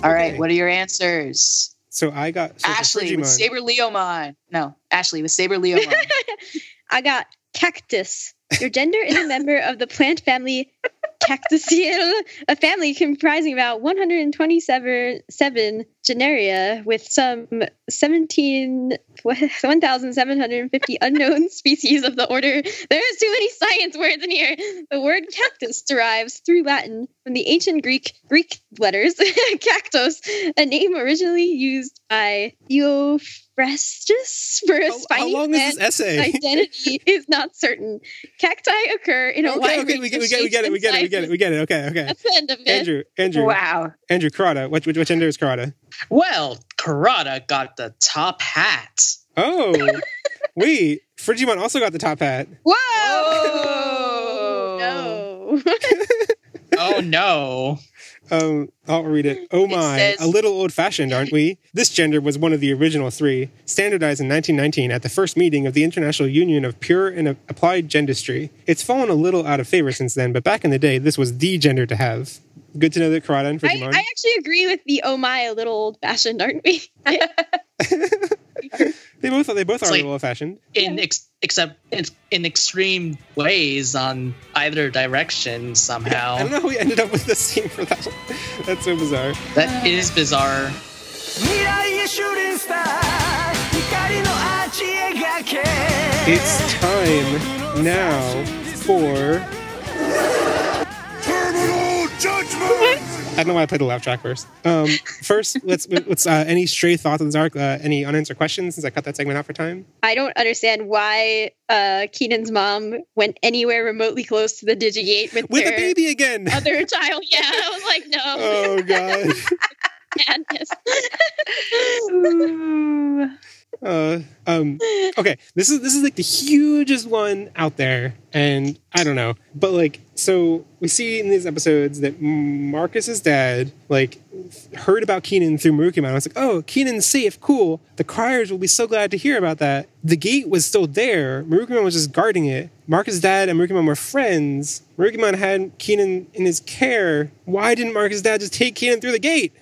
All right, what are your answers? So I got Ashley with SaberLeomon. No, Ashley with SaberLeomon. I got cactus. Your gender is a member of the plant family Cactaceae, a family comprising about 127 genera with some 1,750 unknown species of the order. There's too many science words in here. The word cactus derives through Latin from the ancient Greek letters cactos, a name originally used by Theophrastus for a spiny how long is plant. this essay? Identity is not certain. Cacti occur in a wide range of shapes and sizes. We get it. Okay. That's the end of it. Andrew. Wow. Andrew, Kurata. What gender is Kurata? Well, Kurata got the top hat. Oh, wait. Frigimon also got the top hat. Whoa! No. Oh, no. I'll read it. Oh my, says, a little old-fashioned, aren't we? This gender was one of the original three, standardized in 1919 at the first meeting of the International Union of Pure and Applied Gendistry. It's fallen a little out of favor since then, but back in the day, this was the gender to have. Good to know that Kurata and Frigimon. I actually agree with the oh my, a little old-fashioned, aren't we? They both are a like- little old-fashioned. Except in extreme ways on either direction somehow. I don't know how we ended up with this scene for that one. That's so bizarre. That is bizarre. It's time now for Terminal Judgment! I don't know why I played the laugh track first. First, let's any stray thoughts on this arc? Any unanswered questions since I cut that segment out for time? I don't understand why Keenan's mom went anywhere remotely close to the Digigate with With a their baby again. other child. Yeah, I was like, no. Oh god. Madness. Okay, this is like the hugest one out there, and I don't know, but like, so we see in these episodes that Marcus's dad like heard about Keenan through Merukimon. I was like, oh, Keenan's safe, cool. The Criers will be so glad to hear about that. The gate was still there. Merukimon was just guarding it. Marcus' dad and Merukimon were friends. Merukimon had Keenan in his care. Why didn't Marcus' dad just take Keenan through the gate?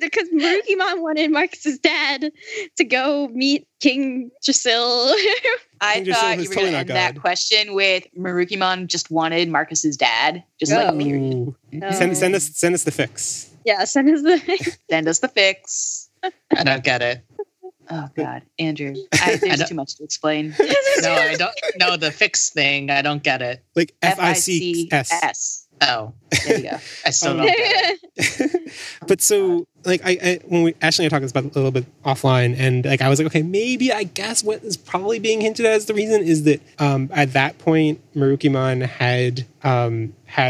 Because Merukimon wanted Marcus's dad to go meet King Jasil. I King Jasil thought is you were totally going to not end that God. question with Merukimon just wanted Marcus's dad. Just like period. Ooh. Send us the fix. Yeah, send us the. Send us the fix. I don't get it. Oh God, Andrew, there's too much to explain. No, I don't know the fix thing. I don't get it. Like FICS. FICS. Oh, There you go. I still don't get it. But so, like, I when Ashley and I talked about it a little bit offline, and like I was like, okay, maybe I guess what is probably being hinted at as the reason is that at that point Merukimon had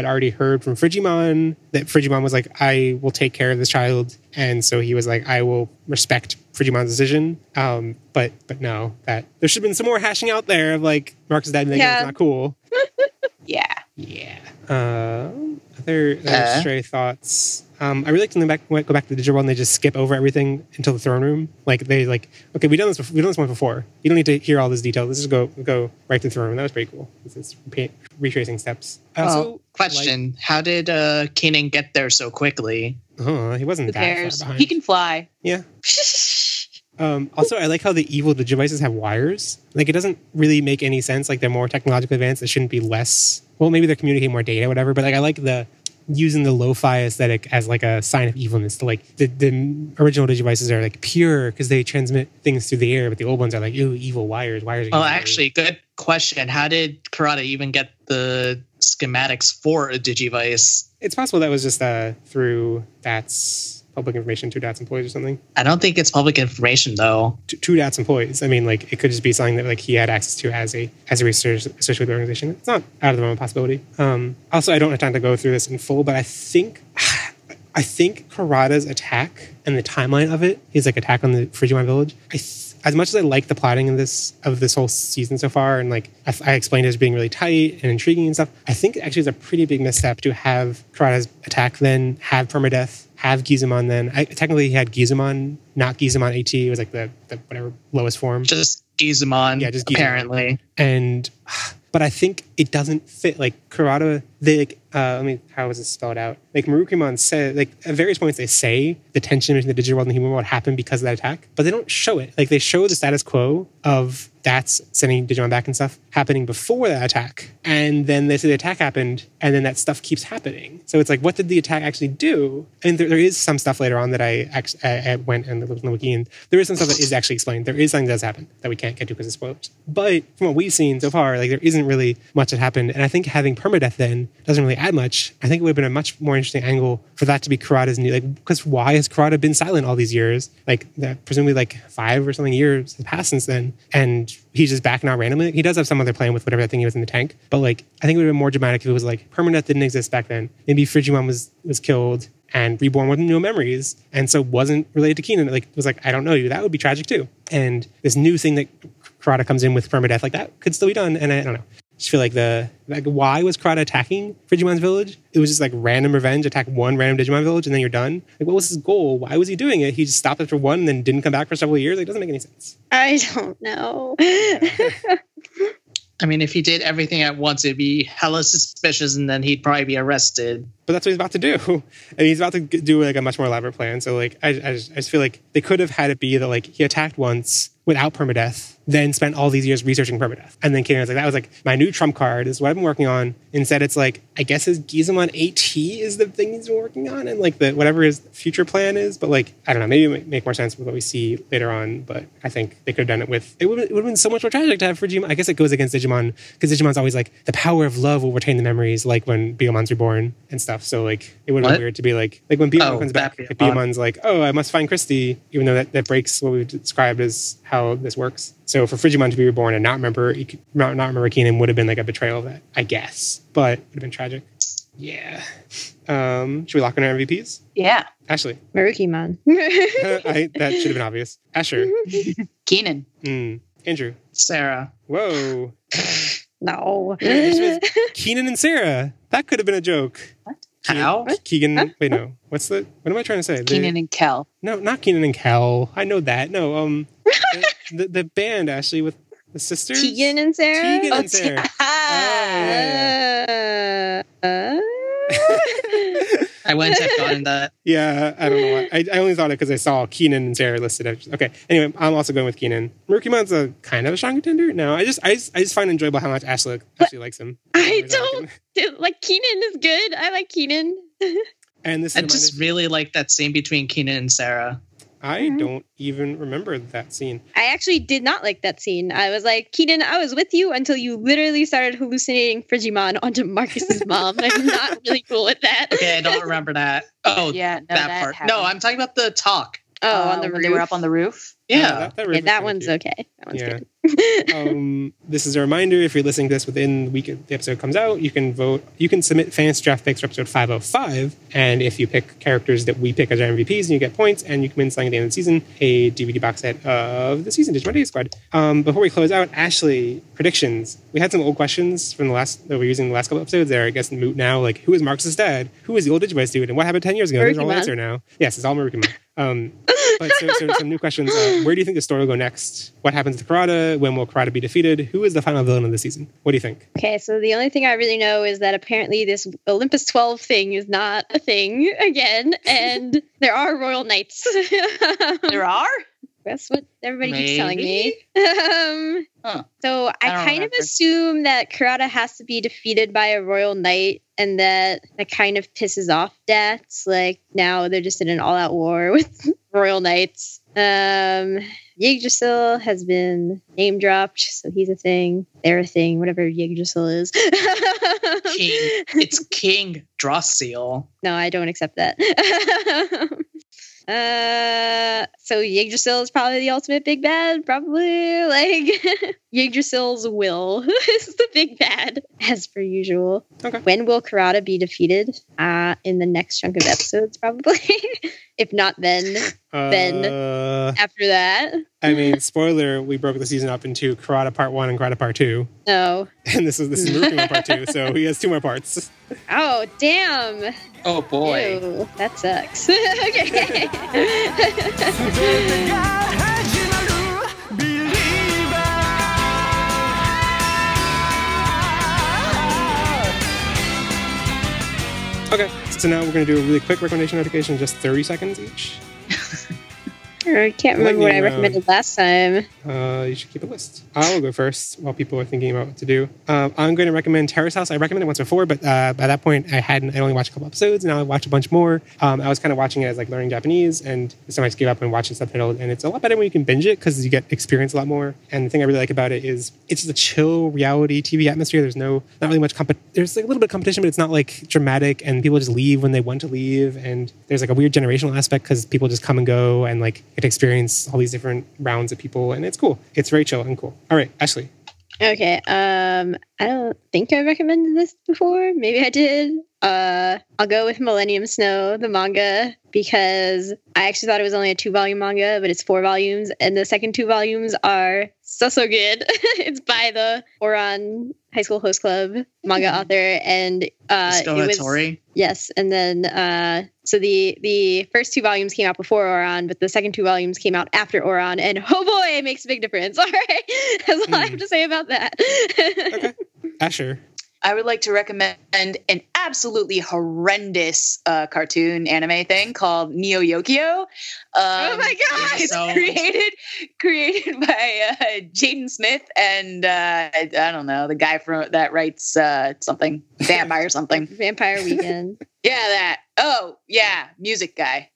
already heard from Frigimon that Frigimon was like, I will take care of this child, and so he was like, I will respect Frigimon's decision. But no, that there should have been some more hashing out there of like Marcus' dad being like, Yeah. it's not cool. Yeah. Yeah. I they're stray thoughts. I really like to go back to the Digimon and they just skip over everything until the throne room. Like they okay, we've done this one before. You don't need to hear all this detail. Let's just go right to the throne room. That was pretty cool. It's retracing steps. Question: how did Keenan get there so quickly? Oh, he wasn't that far behind. He can fly. Yeah. Also, I like how the evil Digivices have wires. Like, it doesn't really make any sense. Like, they're more technologically advanced. It shouldn't be less. Well, maybe they're communicating more data, whatever. But like, I like using the lo-fi aesthetic as like a sign of evilness. To like the original Digivices are like pure because they transmit things through the air, but the old ones are like, ooh, evil wires. Wires. Oh, actually, good question. How did Kurata even get the schematics for a Digivice? It's possible that was just through that's public information to DATS employees or something. I don't think it's public information though. To DATS employees. I mean, like, it could just be something that like he had access to as a researcher associated with the organization. It's not out of the realm of possibility. Also, I don't have time to go through this in full, but I think Kurata's attack and the timeline of it, his like attack on the Frigimon village, as much as I like the plotting of this whole season so far, and like I explained it as being really tight and intriguing and stuff, I think actually it's a pretty big misstep to have Kurata's attack then have permadeath, have Gizumon then. Technically, he had Gizumon, not Gizumon AT. It was like the whatever lowest form. Just Gizumon, yeah, just Gizumon. Apparently. But I think it doesn't fit. Like, Kurata, how was it spelled out? Like, Merukimon said, like, at various points they say the tension between the digital world and the human world happened because of that attack, but they don't show it. Like, they show the status quo of that's sending Digimon back and stuff happening before that attack. And then they say the attack happened, and then that stuff keeps happening. So it's like, what did the attack actually do? And there is some stuff later on that I went and looked on the wiki, and there is some stuff that is actually explained. There is something that does happen that we can't get to because of spoilers. But from what we've seen so far, like, there isn't really much that happened. And I think having permadeath then doesn't really add much. I think it would have been a much more interesting angle for that to be Kurata's new, like, because why has Kurata been silent all these years? Like, presumably like 5 or something years have passed since then, and he's just back now randomly. He does have some other plan with whatever that thing he was in the tank, but like, I think it would have been more dramatic if it was like permadeath didn't exist back then. Maybe Frigimon was killed and reborn with no memories, and so wasn't related to Keenan. Like, it was like, I don't know you. That would be tragic too. And this new thing that Kurata comes in with permadeath, like, that could still be done. And I don't know. I just feel like why was Kurata attacking Frigimon's village? It was just like random revenge, attack one random Digimon village and then you're done. Like, what was his goal? Why was he doing it? He just stopped after one and then didn't come back for several years. Like, it doesn't make any sense. I don't know. I mean, if he did everything at once, it'd be hella suspicious, and then he'd probably be arrested. But that's what he's about to do. And he's about to do like a much more elaborate plan. So like, I just feel like they could have had it be that like he attacked once without permadeath, then spent all these years researching permadeath. And then Keenan was like, that was like my new trump card. This is what I've been working on. Instead, it's like, I guess his Gizumon AT is the thing he's been working on, and like whatever his future plan is. But like, I don't know, maybe it would make more sense with what we see later on. But I think they could have done it with, it would have been so much more tragic to have Frigimon. I guess it goes against Digimon, because Digimon's always like, the power of love will retain the memories, like when Biomon's reborn and stuff. So like, it would have been weird to be like when Biomon comes back, like Biomon's like, oh, I must find Christy, even though that breaks what we've described as how this works. So for Frigimon to be reborn and not remember Keenan would have been like a betrayal of that, I guess. But it would have been tragic. Yeah. Should we lock in our MVPs? Yeah. Ashley. Merukimon. That should have been obvious. Asher. Keenan. Andrew. Sarah. Whoa. No. Keenan and Sarah. That could have been a joke. What? How? Keegan. Huh? Wait, no. What am I trying to say? Keenan and Kel. No, not Keenan and Kel. I know that. No, the band, Ashley, with the sisters. Tegan and Sarah? Tegan and Sarah. I wouldn't have gotten that. Yeah, I don't know why. I only thought it because I saw Keenan and Sarah listed. Okay, anyway, I'm also going with Keenan. Merukimon's a kind of a strong contender. No, I just find it enjoyable how much Ashley likes him. I don't like Keenan is good. I like Keenan. And this I just really like that scene between Keenan and Sarah. I don't even remember that scene. I actually did not like that scene. I was like, Keenan, I was with you until you literally started hallucinating Frigimon onto Marcus's mom. I'm not really cool with that. Okay, I don't remember that. Oh, yeah, no, that part. happened. No, I'm talking about the talk. Oh, on the when roof. they were up on the roof. Yeah. That one's okay. That one's good. This is a reminder, if you're listening to this within the week the episode comes out, you can vote. You can submit fantasy draft picks for episode 505, and if you pick characters that we pick as our MVPs, you get points, and you can win something at the end of the season, a DVD box set of the season Digimon Data Squad. Before we close out, Ashley, predictions. We had some old questions from that we were using the last couple episodes. They're, I guess, moot now. Like, who is Marcus's dad? Who is the old Digivice dude? And what happened 10 years ago? There's all answer now. Yes, it's all Merukimon. But so some new questions. Where do you think the story will go next? What happens to Kurata? When will Kurata be defeated? Who is the final villain of the season? What do you think? Okay, so the only thing I really know is that apparently this Olympus 12 thing is not a thing again, and there are royal knights. There are? That's what everybody keeps telling me. So I kind of assume that Kurata has to be defeated by a royal knight, and that kind of pisses off Dats. Like, now they're just in an all-out war with royal knights. Yggdrasil has been name dropped, so he's a thing. They're a thing, whatever Yggdrasil is. It's King Drossil. No, I don't accept that. So Yggdrasil is probably the ultimate big bad, probably. Like, Yggdrasil's will is the big bad, as per usual. Okay. When will Kurata be defeated? In the next chunk of episodes, probably. If not then after that. I mean, spoiler, we broke the season up into Kurata Part 1 and Kurata Part 2. No. And this is Merukimon Part 2, so he has 2 more parts. Oh, damn. Oh, boy. Ew, that sucks. Okay. Okay, so now we're going to do a really quick recommendation notification, just 30 seconds each. I can't remember what I recommended last time. You should keep a list. I'll go first while people are thinking about what to do. I'm going to recommend Terrace House. I recommended it once before, but by that point, I only watched a couple episodes. Now I watch a bunch more. I was kind of watching it as like learning Japanese, and this time I just gave up and watched it subtitled. And it's a lot better when you can binge it because you get experience a lot more. And the thing I really like about it is it's just a chill reality TV atmosphere. There's not really much there's like a little bit of competition, but it's not like dramatic, and people just leave when they want to leave. And there's like a weird generational aspect because people just come and go and like get to experience all these different rounds of people, and it's cool. It's very chill and cool. All right, Ashley. Okay. I don't think I recommended this before. Maybe I did. I'll go with Millennium Snow, the manga, because I actually thought it was only a 2-volume manga, but it's 4 volumes, and the second 2 volumes are so good. It's by the Oran High School Host Club manga author, and yes, and then so the first 2 volumes came out before Oran, but the second 2 volumes came out after Oran, and oh boy, it makes a big difference. All right, that's all I have to say about that. Okay, Asher. I would like to recommend an absolutely horrendous cartoon anime thing called Neo Yokio. Oh my god! It's created by Jaden Smith and I don't know, the guy that writes something Vampire something. Vampire Weekend. Yeah, that. Oh yeah, music guy.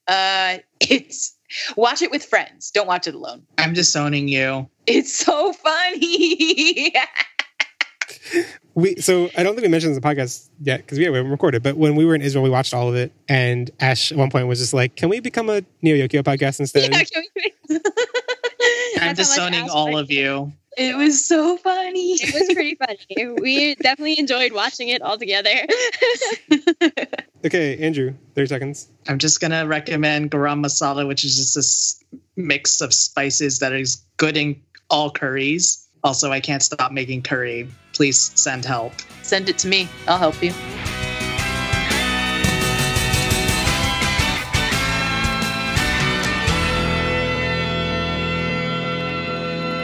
It's watch it with friends. Don't watch it alone. I'm disowning you. It's so funny. So I don't think we mentioned this in the podcast yet because we haven't recorded, but when we were in Israel, we watched all of it, and Ash at one point was just like, can we become a Neo Yokio podcast instead? Yeah, can we? I'm disowning all of you. It was so funny. It was pretty funny. We definitely enjoyed watching it all together. Okay, Andrew, 30 seconds. I'm just going to recommend garam masala, which is just this mix of spices that is good in all curries. Also, I can't stop making curry. Please send help. Send it to me. I'll help you.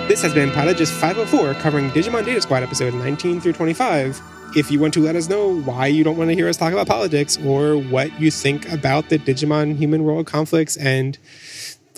This has been Padages 504, covering Digimon Data Squad episodes 19 through 25. If you want to let us know why you don't want to hear us talk about politics, or what you think about the Digimon human world conflicts, and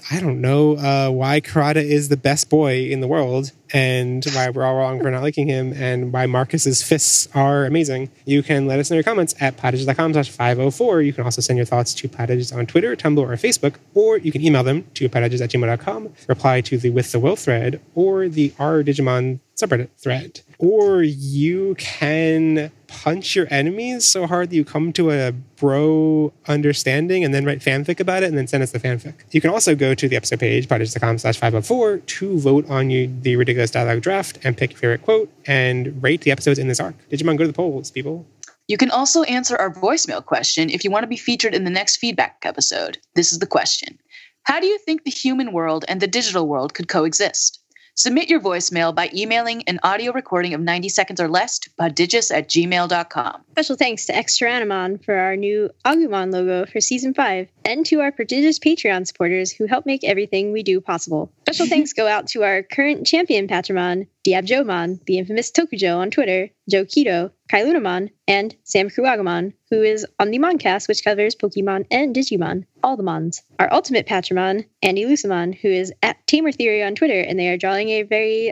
I don't know why Kurata is the best boy in the world, and why we're all wrong for not liking him, and why Marcus's fists are amazing, you can let us know your comments at padages.com/504. You can also send your thoughts to Padages on Twitter, Tumblr, or Facebook, or you can email them to padages@gmail.com, reply to the With the Will thread, or the Our Digimon subreddit thread. Or you can punch your enemies so hard that you come to a bro understanding and then write fanfic about it and then send us the fanfic. You can also go to the episode page, poddigits.com/504, to vote on the ridiculous dialogue draft and pick your favorite quote and rate the episodes in this arc. Digimon, go to the polls, people. You can also answer our voicemail question if you want to be featured in the next feedback episode. This is the question. How do you think the human world and the digital world could coexist? Submit your voicemail by emailing an audio recording of 90 seconds or less to poddigits@gmail.com. Special thanks to Extranomon for our new Agumon logo for Season 5, and to our prodigious Patreon supporters who help make everything we do possible. Special thanks go out to our current champion Patramon, Diabjomon, the infamous Tokujo on Twitter, Joe Keto, Kailunamon, and Sam Kruagamon, who is on the Moncast, which covers Pokemon and Digimon, all the Mons. Our ultimate Patramon, Andy Lusamon, who is at Tamer Theory on Twitter, and they are drawing a very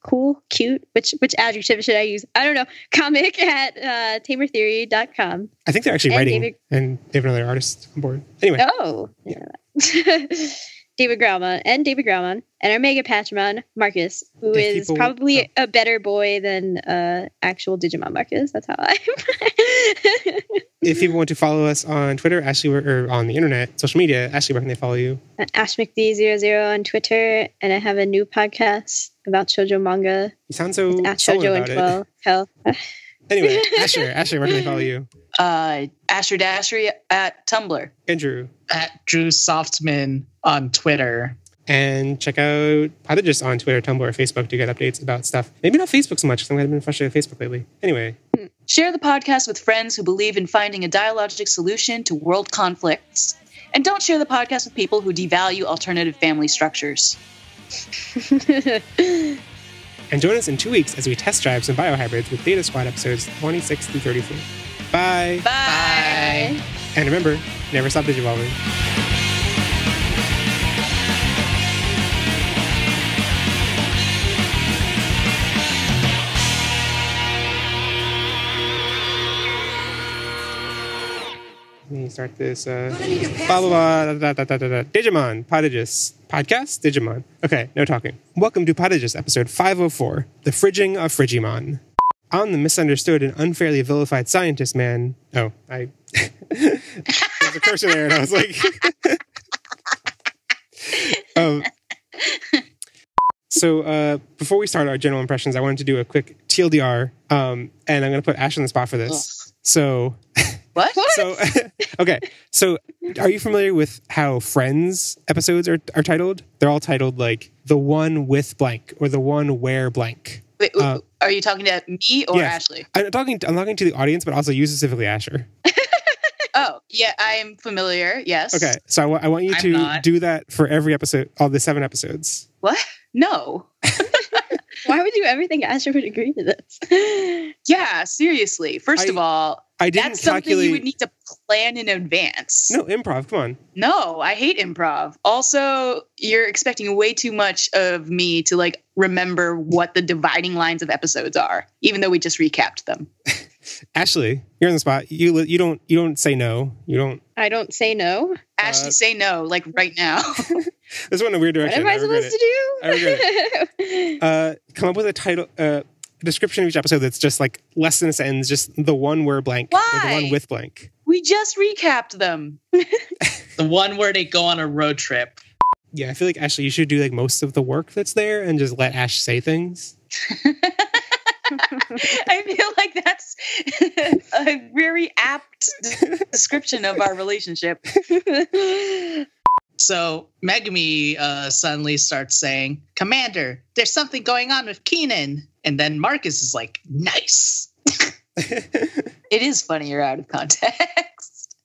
cool, cute, which adjective should I use? I don't know, comic at tamertheory.com. I think they're actually writing, and they have another artist on board. Anyway. Oh, yeah. David Graumon, and our mega Patramon, Marcus, who is probably a better boy than actual Digimon Marcus. That's how I If people want to follow us on Twitter, Ashley, or on the internet, social media, Ashley, where can they follow you? AshMcD00 on Twitter, and I have a new podcast about shoujo manga. You sound so shoujo and 12. Hell. Anyway, Asher, where can they follow you? Asher Dashery at Tumblr. Andrew. At Drew Softman on Twitter. And check out Poddigits on Twitter, Tumblr, or Facebook to get updates about stuff. Maybe not Facebook so much, because I've been frustrated with Facebook lately. Anyway. Share the podcast with friends who believe in finding a dialogic solution to world conflicts. And don't share the podcast with people who devalue alternative family structures. And join us in 2 weeks as we test drive some biohybrids with Data Squad episodes 26 through 34. Bye. Bye. And remember, never stop digivolving. Let me start this. Blah, blah, blah, Digimon, Poddigits. Podcast? Digimon. Okay, no talking. Welcome to Poddigits episode 504, The Friging of Frigimon. I'm the misunderstood and unfairly vilified scientist man. Oh, there's a cursor there, and I was like... So before we start our general impressions, I wanted to do a quick TLDR, and I'm going to put Ash on the spot for this. So... What? So, okay. So, are you familiar with how Friends episodes are titled? They're all titled like the one with blank or the one where blank. Wait, are you talking to me or yes. Ashley? I'm talking to the audience, but also you specifically, Asher. Oh, yeah, I'm familiar. Yes. Okay. So I want you to do that for every episode, all the 7 episodes. What? No. Why would you ever think Asher would agree to this? Yeah, seriously. First of all, that's something you would need to plan in advance. No, improv. Come on. No, I hate improv. Also, you're expecting way too much of me to like remember what the dividing lines of episodes are, even though we just recapped them. Ashley, you're on the spot. You don't say no. You don't. I don't say no. Ashley, say no, like right now. This went in a weird direction. What am I supposed to do? I regret it. Come up with a title, description of each episode that's just like less than a sentence, just the one where blank. Why? Or the one with blank. We just recapped them. The one where they go on a road trip. Yeah, I feel like, Ashley, you should do like most of the work that's there and just let Ash say things. I feel like that's a very apt description of our relationship. So Megumi suddenly starts saying, "Commander, there's something going on with Keenan." And then Marcus is like, "Nice." It is funnier out of context.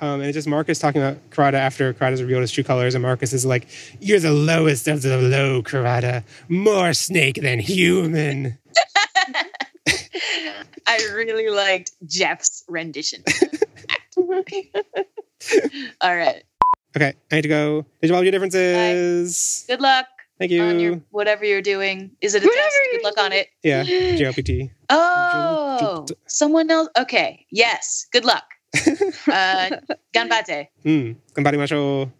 And it's just Marcus talking about Kurata after Kurata's revealed his true colors, and Marcus is like, "You're the lowest of the low, Kurata. More snake than human." I really liked Jeff's rendition. All right. Okay, I need to go. Did you all your differences? Bye. Good luck. Thank you. On your whatever you're doing. Is it a test? Good luck on it. Yeah, JLPT. Oh, someone else. Okay. Yes. Good luck. Ganbate. Ganbarimashou.